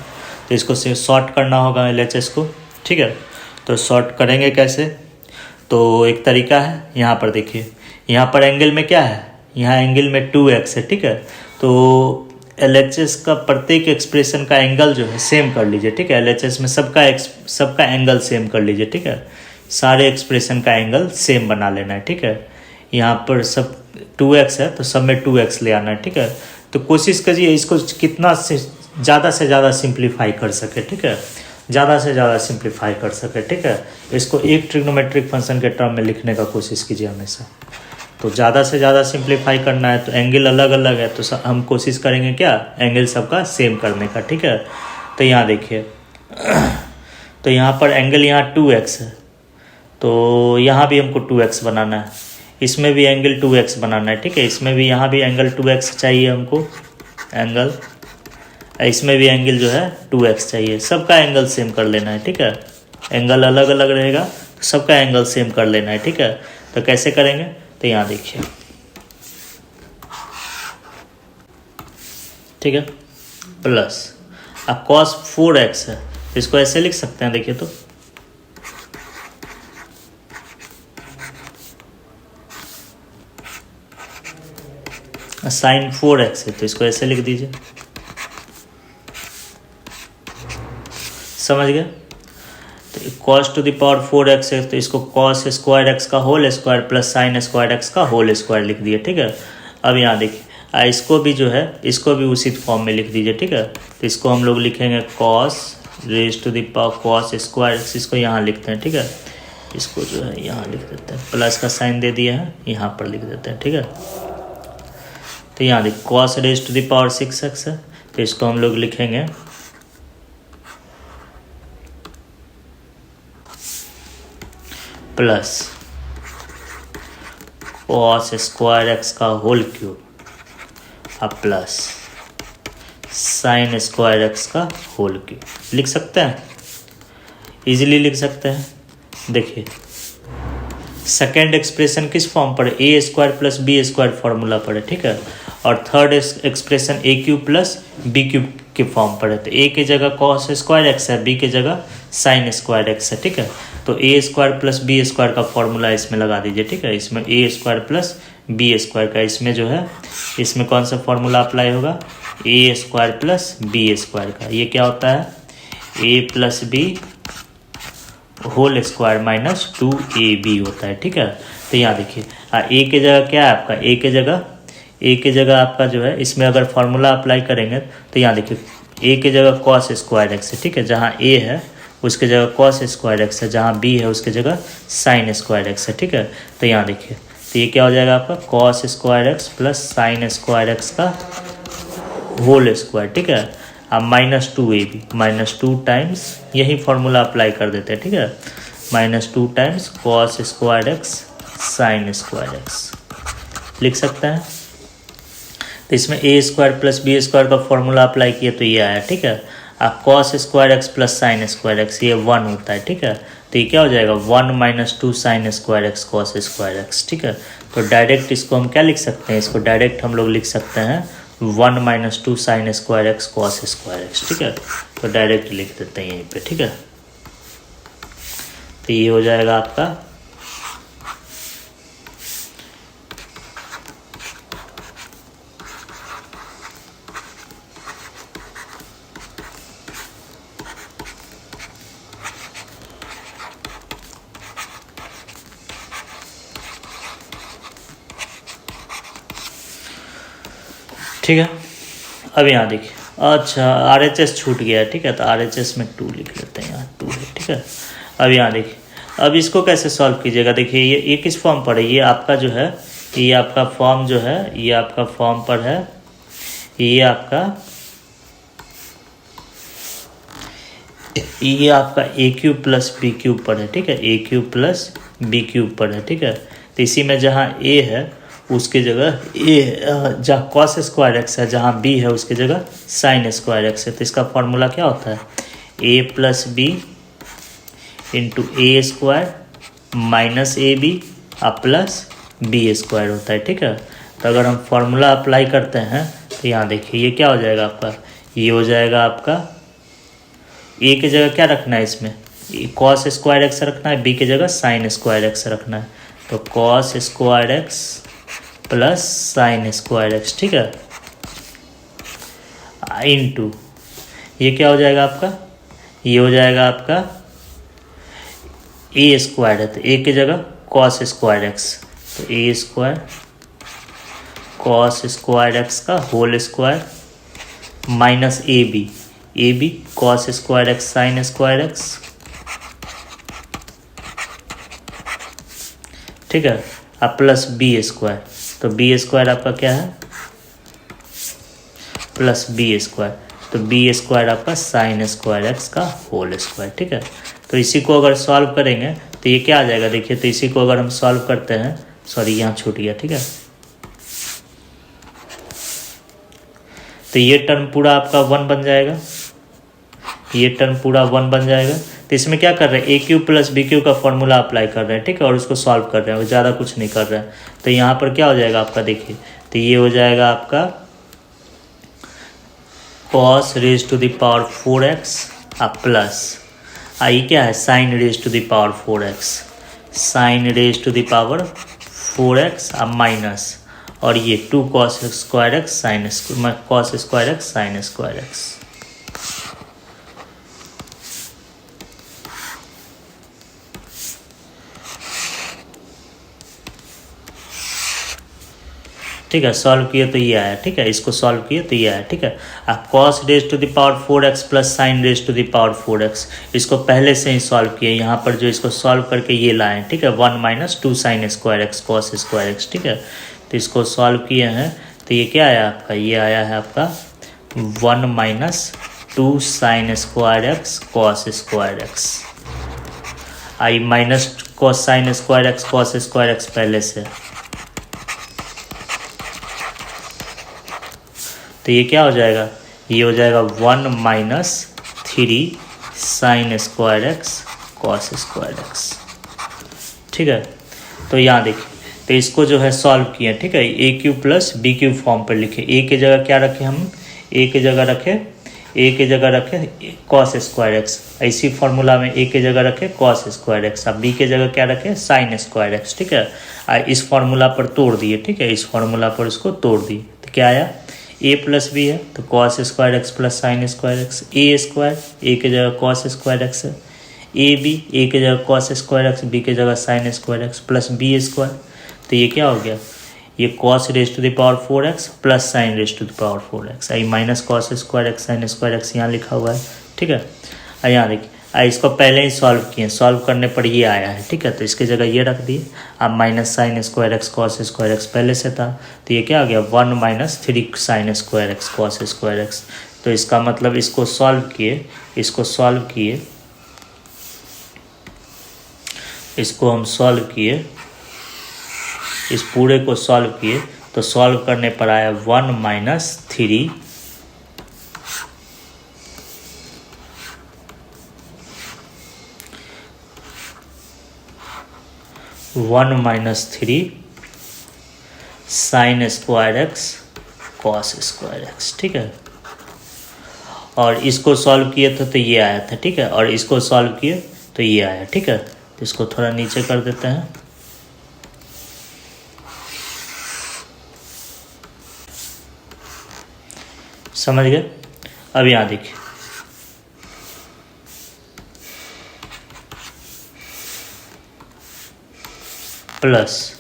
तो इसको सॉर्ट करना होगा LHS को, ठीक है। तो सॉर्ट करेंगे कैसे, तो एक तरीका है, यहाँ पर देखिए, यहाँ पर एंगल में क्या है, यहाँ एंगल में 2x है, ठीक है। तो LHS का प्रत्येक एक्सप्रेशन का एंगल जो है सेम कर लीजिए, ठीक है। LHS में सबका एंगल सेम कर लीजिए, ठीक है। सारे एक्सप्रेशन का एंगल सेम बना लेना है, ठीक है। यहाँ पर सब 2x है, तो सब में 2x ले आना है, ठीक है। तो कोशिश करिए इसको कितना से ज़्यादा सिंप्लीफाई कर सके, ठीक है, ज़्यादा से ज़्यादा सिंप्लीफाई कर सके, ठीक है। इसको एक ट्रिग्नोमेट्रिक फंक्शन के टर्म में लिखने का कोशिश कीजिए हमेशा। तो ज़्यादा से ज़्यादा सिंप्लीफाई करना है, तो एंगल अलग अलग है, तो हम कोशिश करेंगे क्या, एंगल सबका सेम करने का, ठीक है। तो यहाँ देखिए, तो यहाँ पर एंगल यहाँ 2x है, तो यहाँ भी हमको 2x बनाना है, इसमें भी एंगल 2x बनाना है, ठीक है। इसमें भी, यहाँ भी एंगल 2x चाहिए हमको, एंगल, इसमें भी एंगल जो है 2x चाहिए, सबका एंगल सेम कर लेना है, ठीक है। एंगल अलग अलग रहेगा, तो सबका एंगल सेम कर लेना है, ठीक है। तो कैसे करेंगे, तो यहाँ देखिए, ठीक है, प्लस अब cos 4x है, तो इसको ऐसे लिख सकते हैं, देखिए, तो sin 4x है, तो इसको ऐसे लिख दीजिए, समझ गए। तो cos to the power 4x है, तो इसको cos स्क्वायर एक्स का whole square plus sine square x का होल स्क्वायर लिख दिए, ठीक है। अब यहाँ देखिए, इसको भी जो है, इसको भी उसी फॉर्म में लिख दीजिए, ठीक है। तो इसको हम लोग लिखेंगे cos raise to the power cos square x, इसको यहाँ लिखते हैं, ठीक है। इसको जो है यहाँ लिख देते हैं, प्लस का साइन दे दिया है, यहाँ पर लिख देते हैं, ठीक है। तो यहाँ देखिए cos raise to the power 6x है, तो इसको हम लोग लिखेंगे प्लस कॉस स्क्वायर एक्स का होल क्यूब अब प्लस साइन स्क्वायर एक्स का होल क्यूब लिख सकते हैं, इजीली लिख सकते हैं। देखिए सेकेंड एक्सप्रेशन किस फॉर्म पर है, A square plus B square formula पर है, ठीक है। और third expression A cube plus B cube के फॉर्म पर है, तो ए की जगह कॉस स्क्वायर एक्स है, बी की जगह साइन स्क्वायर एक्स है, ठीक है। तो A square plus B square का फॉर्मूला इसमें लगा दीजिए, ठीक है। इसमें A square plus B square का, इसमें जो है इसमें कौन सा फॉर्मूला अप्लाई होगा, A square plus B square का। ये क्या होता है, A plus B whole square minus 2ab होता है, ठीक है। तो यहाँ देखिए ए की जगह क्या है आपका, ए की जगह आपका जो है इसमें अगर फॉर्मूला अप्लाई करेंगे तो यहाँ देखिए ए की जगह कॉस स्क्वायर एक्स है, ठीक है। जहाँ ए है उसके जगह कॉस स्क्वायर एक्स है, जहाँ बी है उसके जगह साइन स्क्वायर एक्स है, ठीक है। तो यहाँ देखिए तो ये क्या हो जाएगा आपका cos square x plus sine square x का होल स्क्वायर, ठीक है। अब -2ab -2 टाइम्स यही फॉर्मूला अप्लाई कर देते हैं, ठीक है। -2 times cos square x sine square x लिख सकते हैं। तो इसमें A square plus B square का फॉर्मूला अप्लाई किया तो ये आया, ठीक है। अब cos square x plus sine square x ये 1 होता है, ठीक है। तो ये क्या हो जाएगा 1 - 2 sine square X cos square x, ठीक है। तो डायरेक्ट इसको हम क्या लिख सकते हैं, इसको डायरेक्ट हम लोग लिख सकते हैं 1 - 2 sine square X cos square x, ठीक है। तो डायरेक्ट लिख देते हैं यहीं पे, ठीक है। तो ये हो जाएगा आपका ठीक है। अब यहाँ देखिए अच्छा RHS छूट गया है, ठीक है। तो RHS में 2 लिख लेते हैं, यहाँ 2 है, ठीक है। अब यहाँ देखिए अब इसको कैसे सॉल्व कीजिएगा, देखिए ये किस फॉर्म पर है, ये आपका जो है ये आपका फॉर्म जो है ये आपका फॉर्म पर है, ये आपका ए क्यूब प्लस बी क्यूब पर है, ठीक है। A cube plus B cube पर है, ठीक है। तो इसी में जहाँ ए है उसके जगह जहाँ कॉस स्क्वायर एक्स है, जहाँ बी है उसके जगह साइन स्क्वायर एक्स है। तो इसका फॉर्मूला क्या होता है, A plus B into A square minus A B plus B square होता है, ठीक है। तो अगर हम फॉर्मूला अप्लाई करते हैं तो यहाँ देखिए ये क्या हो जाएगा आपका, ये हो जाएगा आपका ए की जगह क्या रखना है, इसमें कॉस स्क्वायर एक्स रखना है, बी की जगह साइन स्क्वायर एक्स रखना है। तो cos square x plus sine square x, ठीक है, इनटू ये क्या हो जाएगा आपका, ये हो जाएगा आपका ए स्क्वायर है, तो ए की जगह कॉस स्क्वायर एक्स, तो A square cos square x का whole square minus A B cos square x sine square x, ठीक है। अब प्लस बी स्क्वायर, तो बी स्क्वायर आपका क्या है प्लस बी स्क्वायर, तो बी स्क्वायर आपका साइन स्क्वायर एक्स का होल स्क्वायर, ठीक है। तो इसी को अगर सॉल्व करेंगे तो ये क्या आ जाएगा, देखिए तो इसी को अगर हम सॉल्व करते हैं, सॉरी यहाँ छूट गया, ठीक है। तो ये टर्म पूरा आपका 1 बन जाएगा, ये टर्म पूरा 1 बन जाएगा। तो इसमें क्या कर रहे हैं, ए क्यूब प्लस बी क्यूब का फॉर्मूला अप्लाई कर रहे हैं, ठीक है, और उसको सॉल्व कर रहे हैं, ज़्यादा कुछ नहीं कर रहे हैं। तो यहाँ पर क्या हो जाएगा आपका, देखिए तो ये हो जाएगा आपका cos raise to the power 4x plus ये क्या है sine raise to the power 4x, sine raise to the power 4x minus और ये 2 cos square x sine cos square x sine square x. ठीक है, सॉल्व किए तो ये आया, ठीक है, इसको सॉल्व किए तो ये आया, ठीक है। अब cos raise to the power 4x plus sine raise to the power 4x, इसको पहले से ही सॉल्व किए, यहाँ पर जो इसको सॉल्व करके ये लाएँ, ठीक है, 1 minus 2 sine square X cos square x, ठीक है। तो इसको सॉल्व किए हैं तो ये क्या आया आपका, ये आया है आपका 1 minus 2 sine square X cos square X. I minus cos sine square X cos square X पहले से, तो ये क्या हो जाएगा, ये हो जाएगा 1 minus 3 sine square X cos square x, ठीक है। तो यहाँ देखिए, तो इसको जो है सॉल्व किए, ठीक है, A cube plus B cube form पर लिखे। ए की जगह क्या रखें हम, ए की जगह रखें कॉस स्क्वायर एक्स, इसी फॉर्मूला में ए की जगह रखें कॉस स्क्वायर एक्स, अब बी की जगह क्या रखें साइन स्क्वायर एक्स, ठीक है। इस फॉर्मूला पर तोड़ दिए, ठीक है, इस फॉर्मूला पर इसको तोड़ दिए तो क्या आया, ए प्लस बी है तो cos square x plus sine square X, A square A की जगह कॉस स्क्वायर एक्स है, ए बी ए की जगह कॉस स्क्वायर एक्स बी की जगह sine square x plus B square, तो ये क्या हो गया, ये cos raise to the power 4x plus sine raise to the power 4x, I minus cos square x sine square x यहाँ लिखा हुआ है, ठीक है। यहाँ देखिए, इसको पहले ही सॉल्व किए, सॉल्व करने पर ये आया है, ठीक है, तो इसकी जगह ये रख दिए। अब minus sine square X cos square X पहले से था, तो ये क्या आ गया 1 minus 3 sine square X cos square x. तो इसका मतलब इसको सॉल्व किए, इसको हम सॉल्व किए, इस पूरे को सॉल्व किए तो सॉल्व करने पर आया 1 minus 3 sine square X cos square x, ठीक है। और इसको सॉल्व किए थे तो ये आया था, ठीक है, और इसको सॉल्व किए तो ये आया, ठीक है। तो इसको थोड़ा नीचे कर देते हैं, समझ गए। अब यहाँ देखिए, प्लस,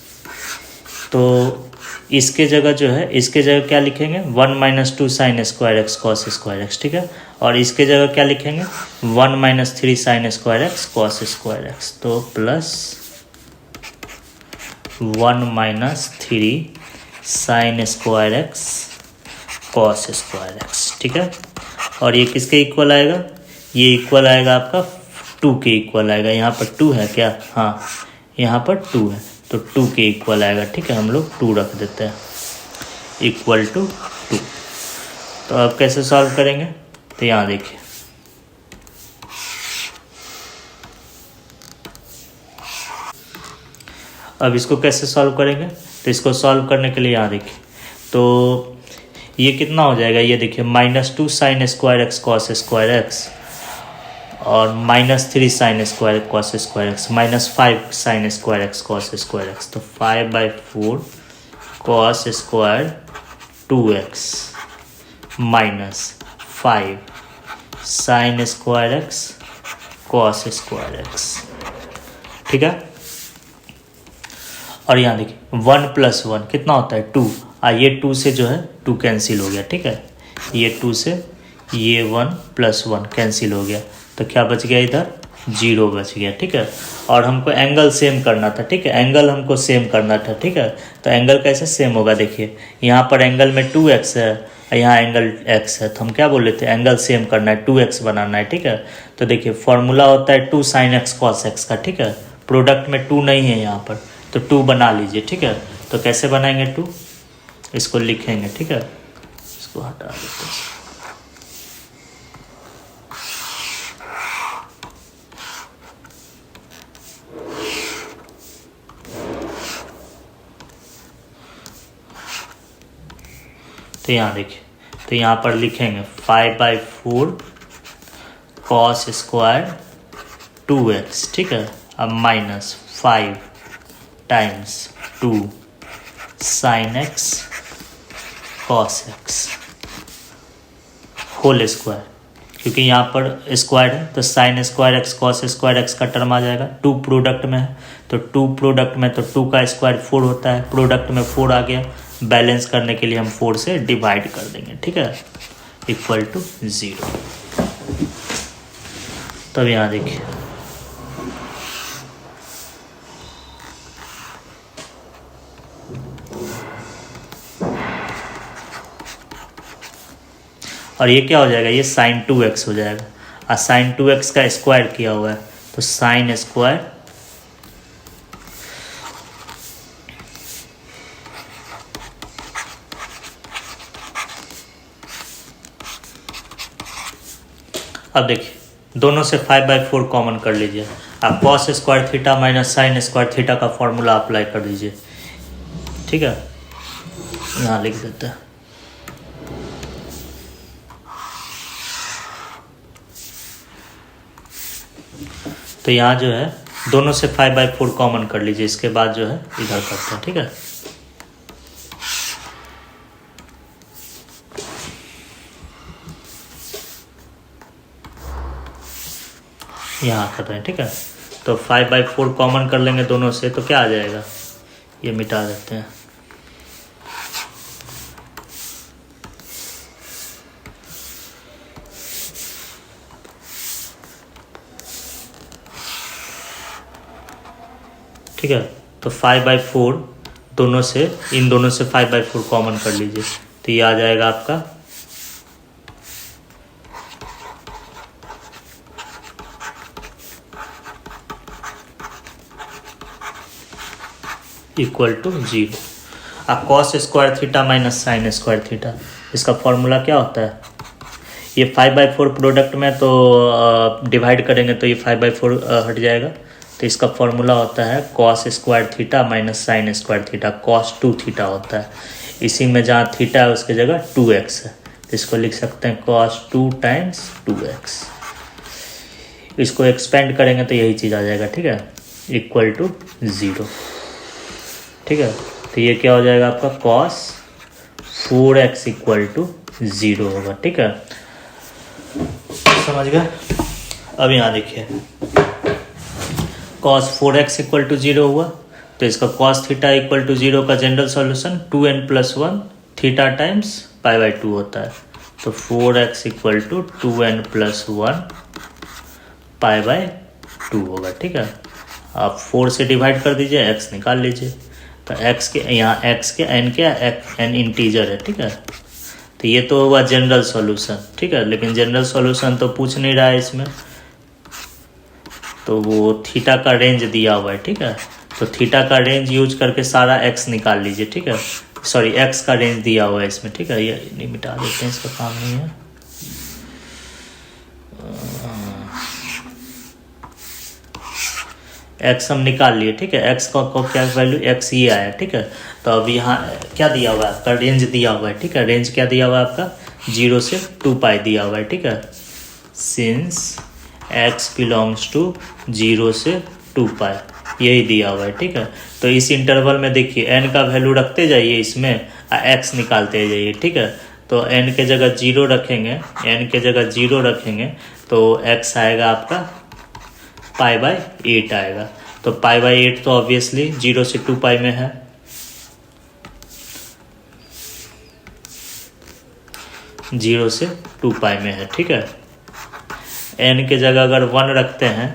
तो इसके जगह जो है, इसके जगह क्या लिखेंगे 1 minus 2 sine square X cos square x, ठीक है। और इसके जगह क्या लिखेंगे 1 minus 3 sine square X cos square x, तो plus 1 minus 3 sine square X cos square x, ठीक है। और ये किसके इक्वल आएगा, ये इक्वल आएगा आपका 2 के इक्वल आएगा, यहाँ पर 2 है क्या, हाँ यहाँ पर 2 है, तो 2 के इक्वल आएगा, ठीक है, हम लोग 2 रख देते हैं इक्वल टू 2। तो अब कैसे सॉल्व करेंगे, तो यहाँ देखिए, अब इसको कैसे सॉल्व करेंगे, तो इसको सॉल्व करने के लिए यहाँ देखिए, तो ये कितना हो जाएगा, ये देखिए -2 sine square X cos square x और -3 sine square cos square x -5 sign square X cos square x, तो 5/4 cos square 2x -5 sign square X cos square x, ठीक है। और यहाँ देखिए 1 + 1 कितना होता है 2, ये 2 से जो है 2 कैंसिल हो गया, ठीक है, ये 2 से ये 1 + 1 कैंसिल हो गया, तो क्या बच गया इधर 0 बच गया, ठीक है। और हमको एंगल सेम करना था, ठीक है, एंगल हमको सेम करना था, ठीक है। तो एंगल कैसे सेम होगा, देखिए यहाँ पर एंगल में 2x है, यहाँ एंगल x है, तो हम क्या बोल रहे थे एंगल सेम करना है, 2x बनाना है, ठीक है। तो देखिए फॉर्मूला होता है 2 sin x cos x का, ठीक है, प्रोडक्ट में 2 नहीं है यहाँ पर, तो 2 बना लीजिए, ठीक है। तो कैसे बनाएंगे 2, इसको लिखेंगे, ठीक है, इसको हटा देते हैं। तो यहाँ देखिए, तो यहाँ पर लिखेंगे 5/4 cos स्क्वायर 2x, ठीक है, अब -5 times 2 sin x cos x whole square, क्योंकि यहाँ पर स्क्वायर है तो sin square x cos square x का टर्म आ जाएगा, 2 प्रोडक्ट में है तो 2 प्रोडक्ट में तो 2 का स्क्वायर 4 होता है, प्रोडक्ट में 4 आ गया बैलेंस करने के लिए हम 4 से डिवाइड कर देंगे, ठीक है, इक्वल टू 0। तब यहाँ देखिए और ये क्या हो जाएगा, ये साइन 2x हो जाएगा और साइन 2x का स्क्वायर किया हुआ है तो साइन स्क्वायर अब देखिए दोनों से 5/4 कॉमन कर लीजिए। आप cos square theta minus sine square theta का फॉर्मूला अप्लाई कर दीजिए, ठीक है, यहाँ लिख देते हैं। तो यहाँ जो है दोनों से 5/4 कॉमन कर लीजिए, इसके बाद जो है इधर करते हैं, ठीक है। यहाँ कर रहे हैं, ठीक है। तो 5/4 कॉमन कर लेंगे दोनों से तो क्या आ जाएगा, ये मिटा देते हैं। ठीक है, तो 5/4 दोनों से, इन दोनों से 5/4 कॉमन कर लीजिए तो ये आ जाएगा आपका इक्वल टू 0। अब cos square theta minus sine square theta, इसका फॉर्मूला क्या होता है, ये 5/4 प्रोडक्ट में तो डिवाइड करेंगे तो ये 5/4 हट जाएगा, तो इसका फॉर्मूला होता है cos square theta minus sine square theta, cos 2 theta होता है। इसी में जहाँ थीटा है उसकी जगह 2x है तो इसको लिख सकते हैं कॉस 2 टाइम्स 2x। इसको एक्सपेंड करेंगे तो यही चीज़ आ जाएगा, ठीक है, इक्वल टू 0, ठीक है। तो ये क्या हो जाएगा आपका कॉस 4x इक्वल टू 0 होगा, ठीक है, समझ गए। अब यहाँ देखिए cos 4x इक्वल टू 0 हुआ तो इसका cos थीटा इक्वल टू 0 का general solution 2n+1 theta times π/2 होता है, तो 4x इक्वल टू 2n+1 π/2 होगा, ठीक है। आप 4 से डिवाइड कर दीजिए, x निकाल लीजिए, तो x के यहाँ x के n क्या n इंटीजर है, ठीक है। तो ये तो हुआ जनरल सॉल्यूशन, ठीक है, लेकिन जनरल सॉल्यूशन तो पूछ नहीं रहा है इसमें, तो वो थीटा का रेंज दिया हुआ है, ठीक है। तो थीटा का रेंज यूज करके सारा x निकाल लीजिए, ठीक है, सॉरी x का रेंज दिया हुआ है इसमें, ठीक है। ये नहीं मिटा देते हैं, इसका काम नहीं है। x हम निकाल लिए, ठीक है, x का क्या वैल्यू x ये आया, ठीक है। तो अब यहाँ क्या दिया हुआ है आपका, रेंज दिया हुआ है, ठीक है। रेंज क्या दिया हुआ है आपका, 0 से 2π दिया हुआ है, ठीक है। सिंस x बिलोंग्स टू 0 से 2π यही दिया हुआ है, ठीक है। तो इस इंटरवल में देखिए n का वैल्यू रखते जाइए इसमें x निकालते जाइए, ठीक है। तो n के जगह 0 रखेंगे, n के जगह 0 रखेंगे तो x आएगा आपका π/8 आएगा, तो π/8 तो ऑब्वियसली 0 से 2π में है, जीरो से 2π में है, ठीक है। n के जगह अगर 1 रखते हैं,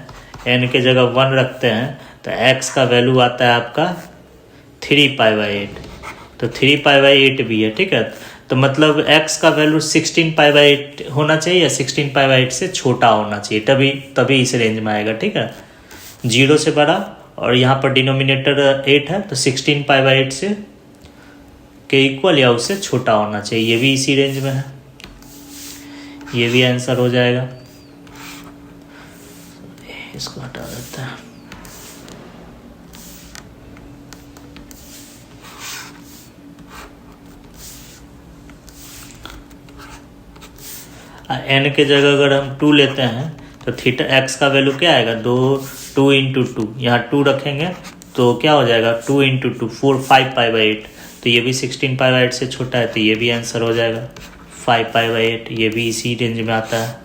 n के जगह 1 रखते हैं तो x का वैल्यू आता है आपका 3π/8, तो 3π/8 भी है, ठीक है। तो मतलब x का वैल्यू 16π/8 होना चाहिए या 16π/8 से छोटा होना चाहिए, तभी इस रेंज में आएगा, ठीक है। 0 से बड़ा और यहाँ पर डिनोमिनेटर 8 है तो 16π/8 से के इक्वल या उससे छोटा होना चाहिए, ये भी इसी रेंज में है, ये भी आंसर हो जाएगा। इसको हटा देते हैं। n के जगह अगर हम 2 लेते हैं तो थीटा x का वैल्यू क्या आएगा, 2 इंटू 2, यहाँ 2 रखेंगे तो क्या हो जाएगा 2 इंटू 2 4 5π/8, तो ये भी 16π/8 से छोटा है तो ये भी आंसर हो जाएगा 5π/8, ये भी इसी रेंज में आता है।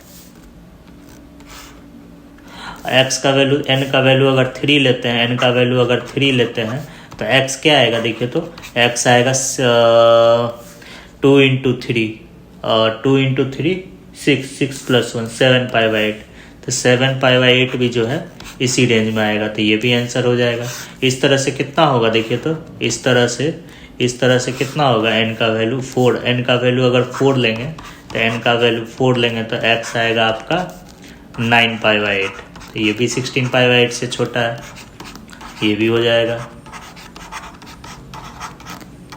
x का वैल्यू n का वैल्यू अगर 3 लेते हैं, n का वैल्यू अगर 3 लेते हैं तो x क्या आएगा देखिए, तो x आएगा 2 × 3 2 × 3 6 + 1 7π/8। तो 7π/8 भी जो है इसी रेंज में आएगा, तो ये भी आंसर हो जाएगा। इस तरह से कितना होगा देखिए, तो इस तरह से कितना होगा, n का वैल्यू 4, n का वैल्यू अगर 4 लेंगे तो n का वैल्यू 4 लेंगे तो x आएगा आपका 9π/8। तो ये भी 16π/8 से छोटा है, ये भी हो जाएगा।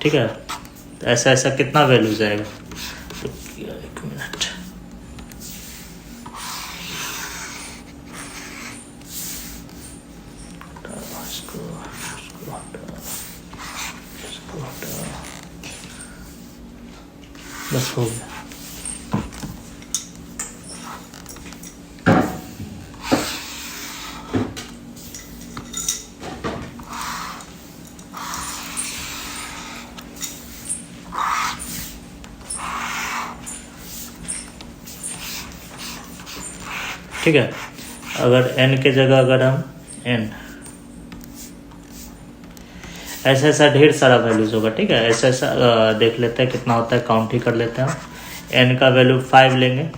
ठीक है, तो ऐसा कितना वैल्यू जाएगा, तो 1 मिनट, बस हो गया। ठीक है, अगर n के जगह अगर हम n ऐसा ढेर सारा वैल्यूज होगा। ठीक है, ऐसा देख लेते हैं कितना होता है, काउंट ही कर लेते हैं। n का वैल्यू 5 लेंगे,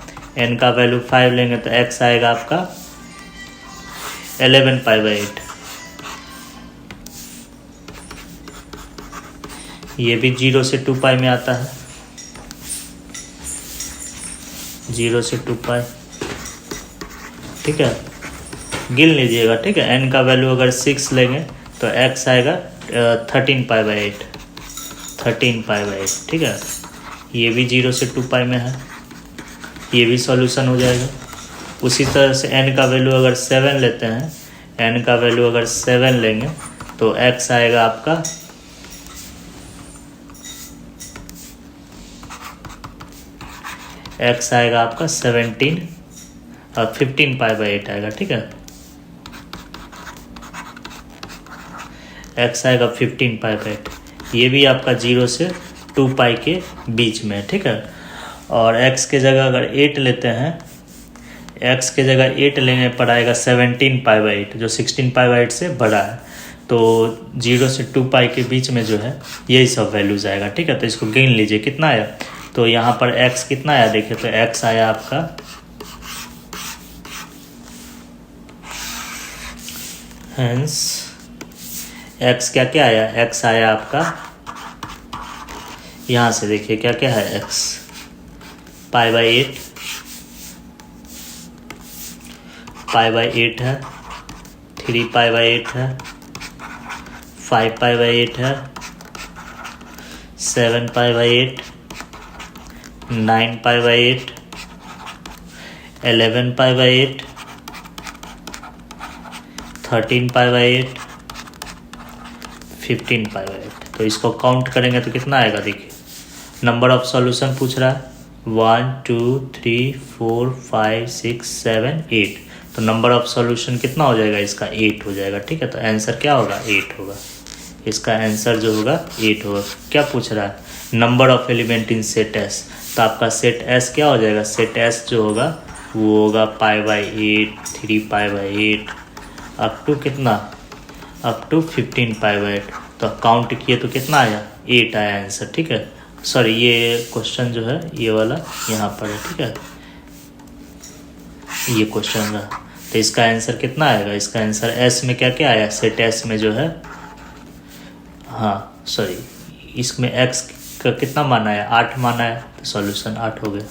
n का वैल्यू 5 लेंगे तो x आएगा आपका 11π/8। ये भी 0 से 2π में आता है, 0 से 2π। ठीक है, गिन लीजिएगा। ठीक है, n का वैल्यू अगर 6 लेंगे तो x आएगा 13π/8, 13π/8। ठीक है, ये भी 0 से 2π में है, ये भी सॉल्यूशन हो जाएगा। उसी तरह से n का वैल्यू अगर 7 लेते हैं, n का वैल्यू अगर 7 लेंगे तो x आएगा आपका x आएगा आपका 17 और 15π/8 आएगा। ठीक है, x आएगा 15π/8। ये भी आपका 0 से 2π के बीच में। ठीक है, और x के जगह अगर 8 लेते हैं, x के जगह 8 लेने पर आएगा 17π/8, जो 16π/8 से बड़ा है। तो 0 से 2π के बीच में जो है यही सब वैल्यूज आएगा। ठीक है, तो इसको गिन लीजिए कितना आया। तो यहाँ पर x कितना आया देखिए, तो x आया आपका हेंस x क्या आया, x आया आपका, यहाँ से देखिए क्या है, x π/8 है, 3π/8 है, 5π/8 है, 7π/8, 9π/8, 11π/8, 13π/8, 15π/8। तो इसको काउंट करेंगे तो कितना आएगा देखिए। नंबर ऑफ सॉल्यूशन पूछ रहा है, 1 2 3 4 5 6 7 8। तो नंबर ऑफ सॉल्यूशन कितना हो जाएगा इसका, 8 हो जाएगा। ठीक है, तो आंसर क्या होगा, 8 होगा। इसका आंसर जो होगा 8 होगा। क्या पूछ रहा है, number of element in set S. तो आपका सेट एस क्या हो जाएगा, सेट एस जो होगा वो होगा π/8, 3π/8 अप टू कितना, अप टू 15π/8। तो काउंट किए तो कितना आया, 8 आया आंसर। ठीक है, सॉरी ये क्वेश्चन जो है ये वाला यहाँ पर है। ठीक है, ये क्वेश्चन रहा। तो इसका आंसर कितना आएगा, इसका आंसर एस में क्या आया, सेट एस में जो है, हाँ सॉरी, इसमें एक्स का कितना माना है, 8 माना है, तो सॉल्यूशन 8 हो गया।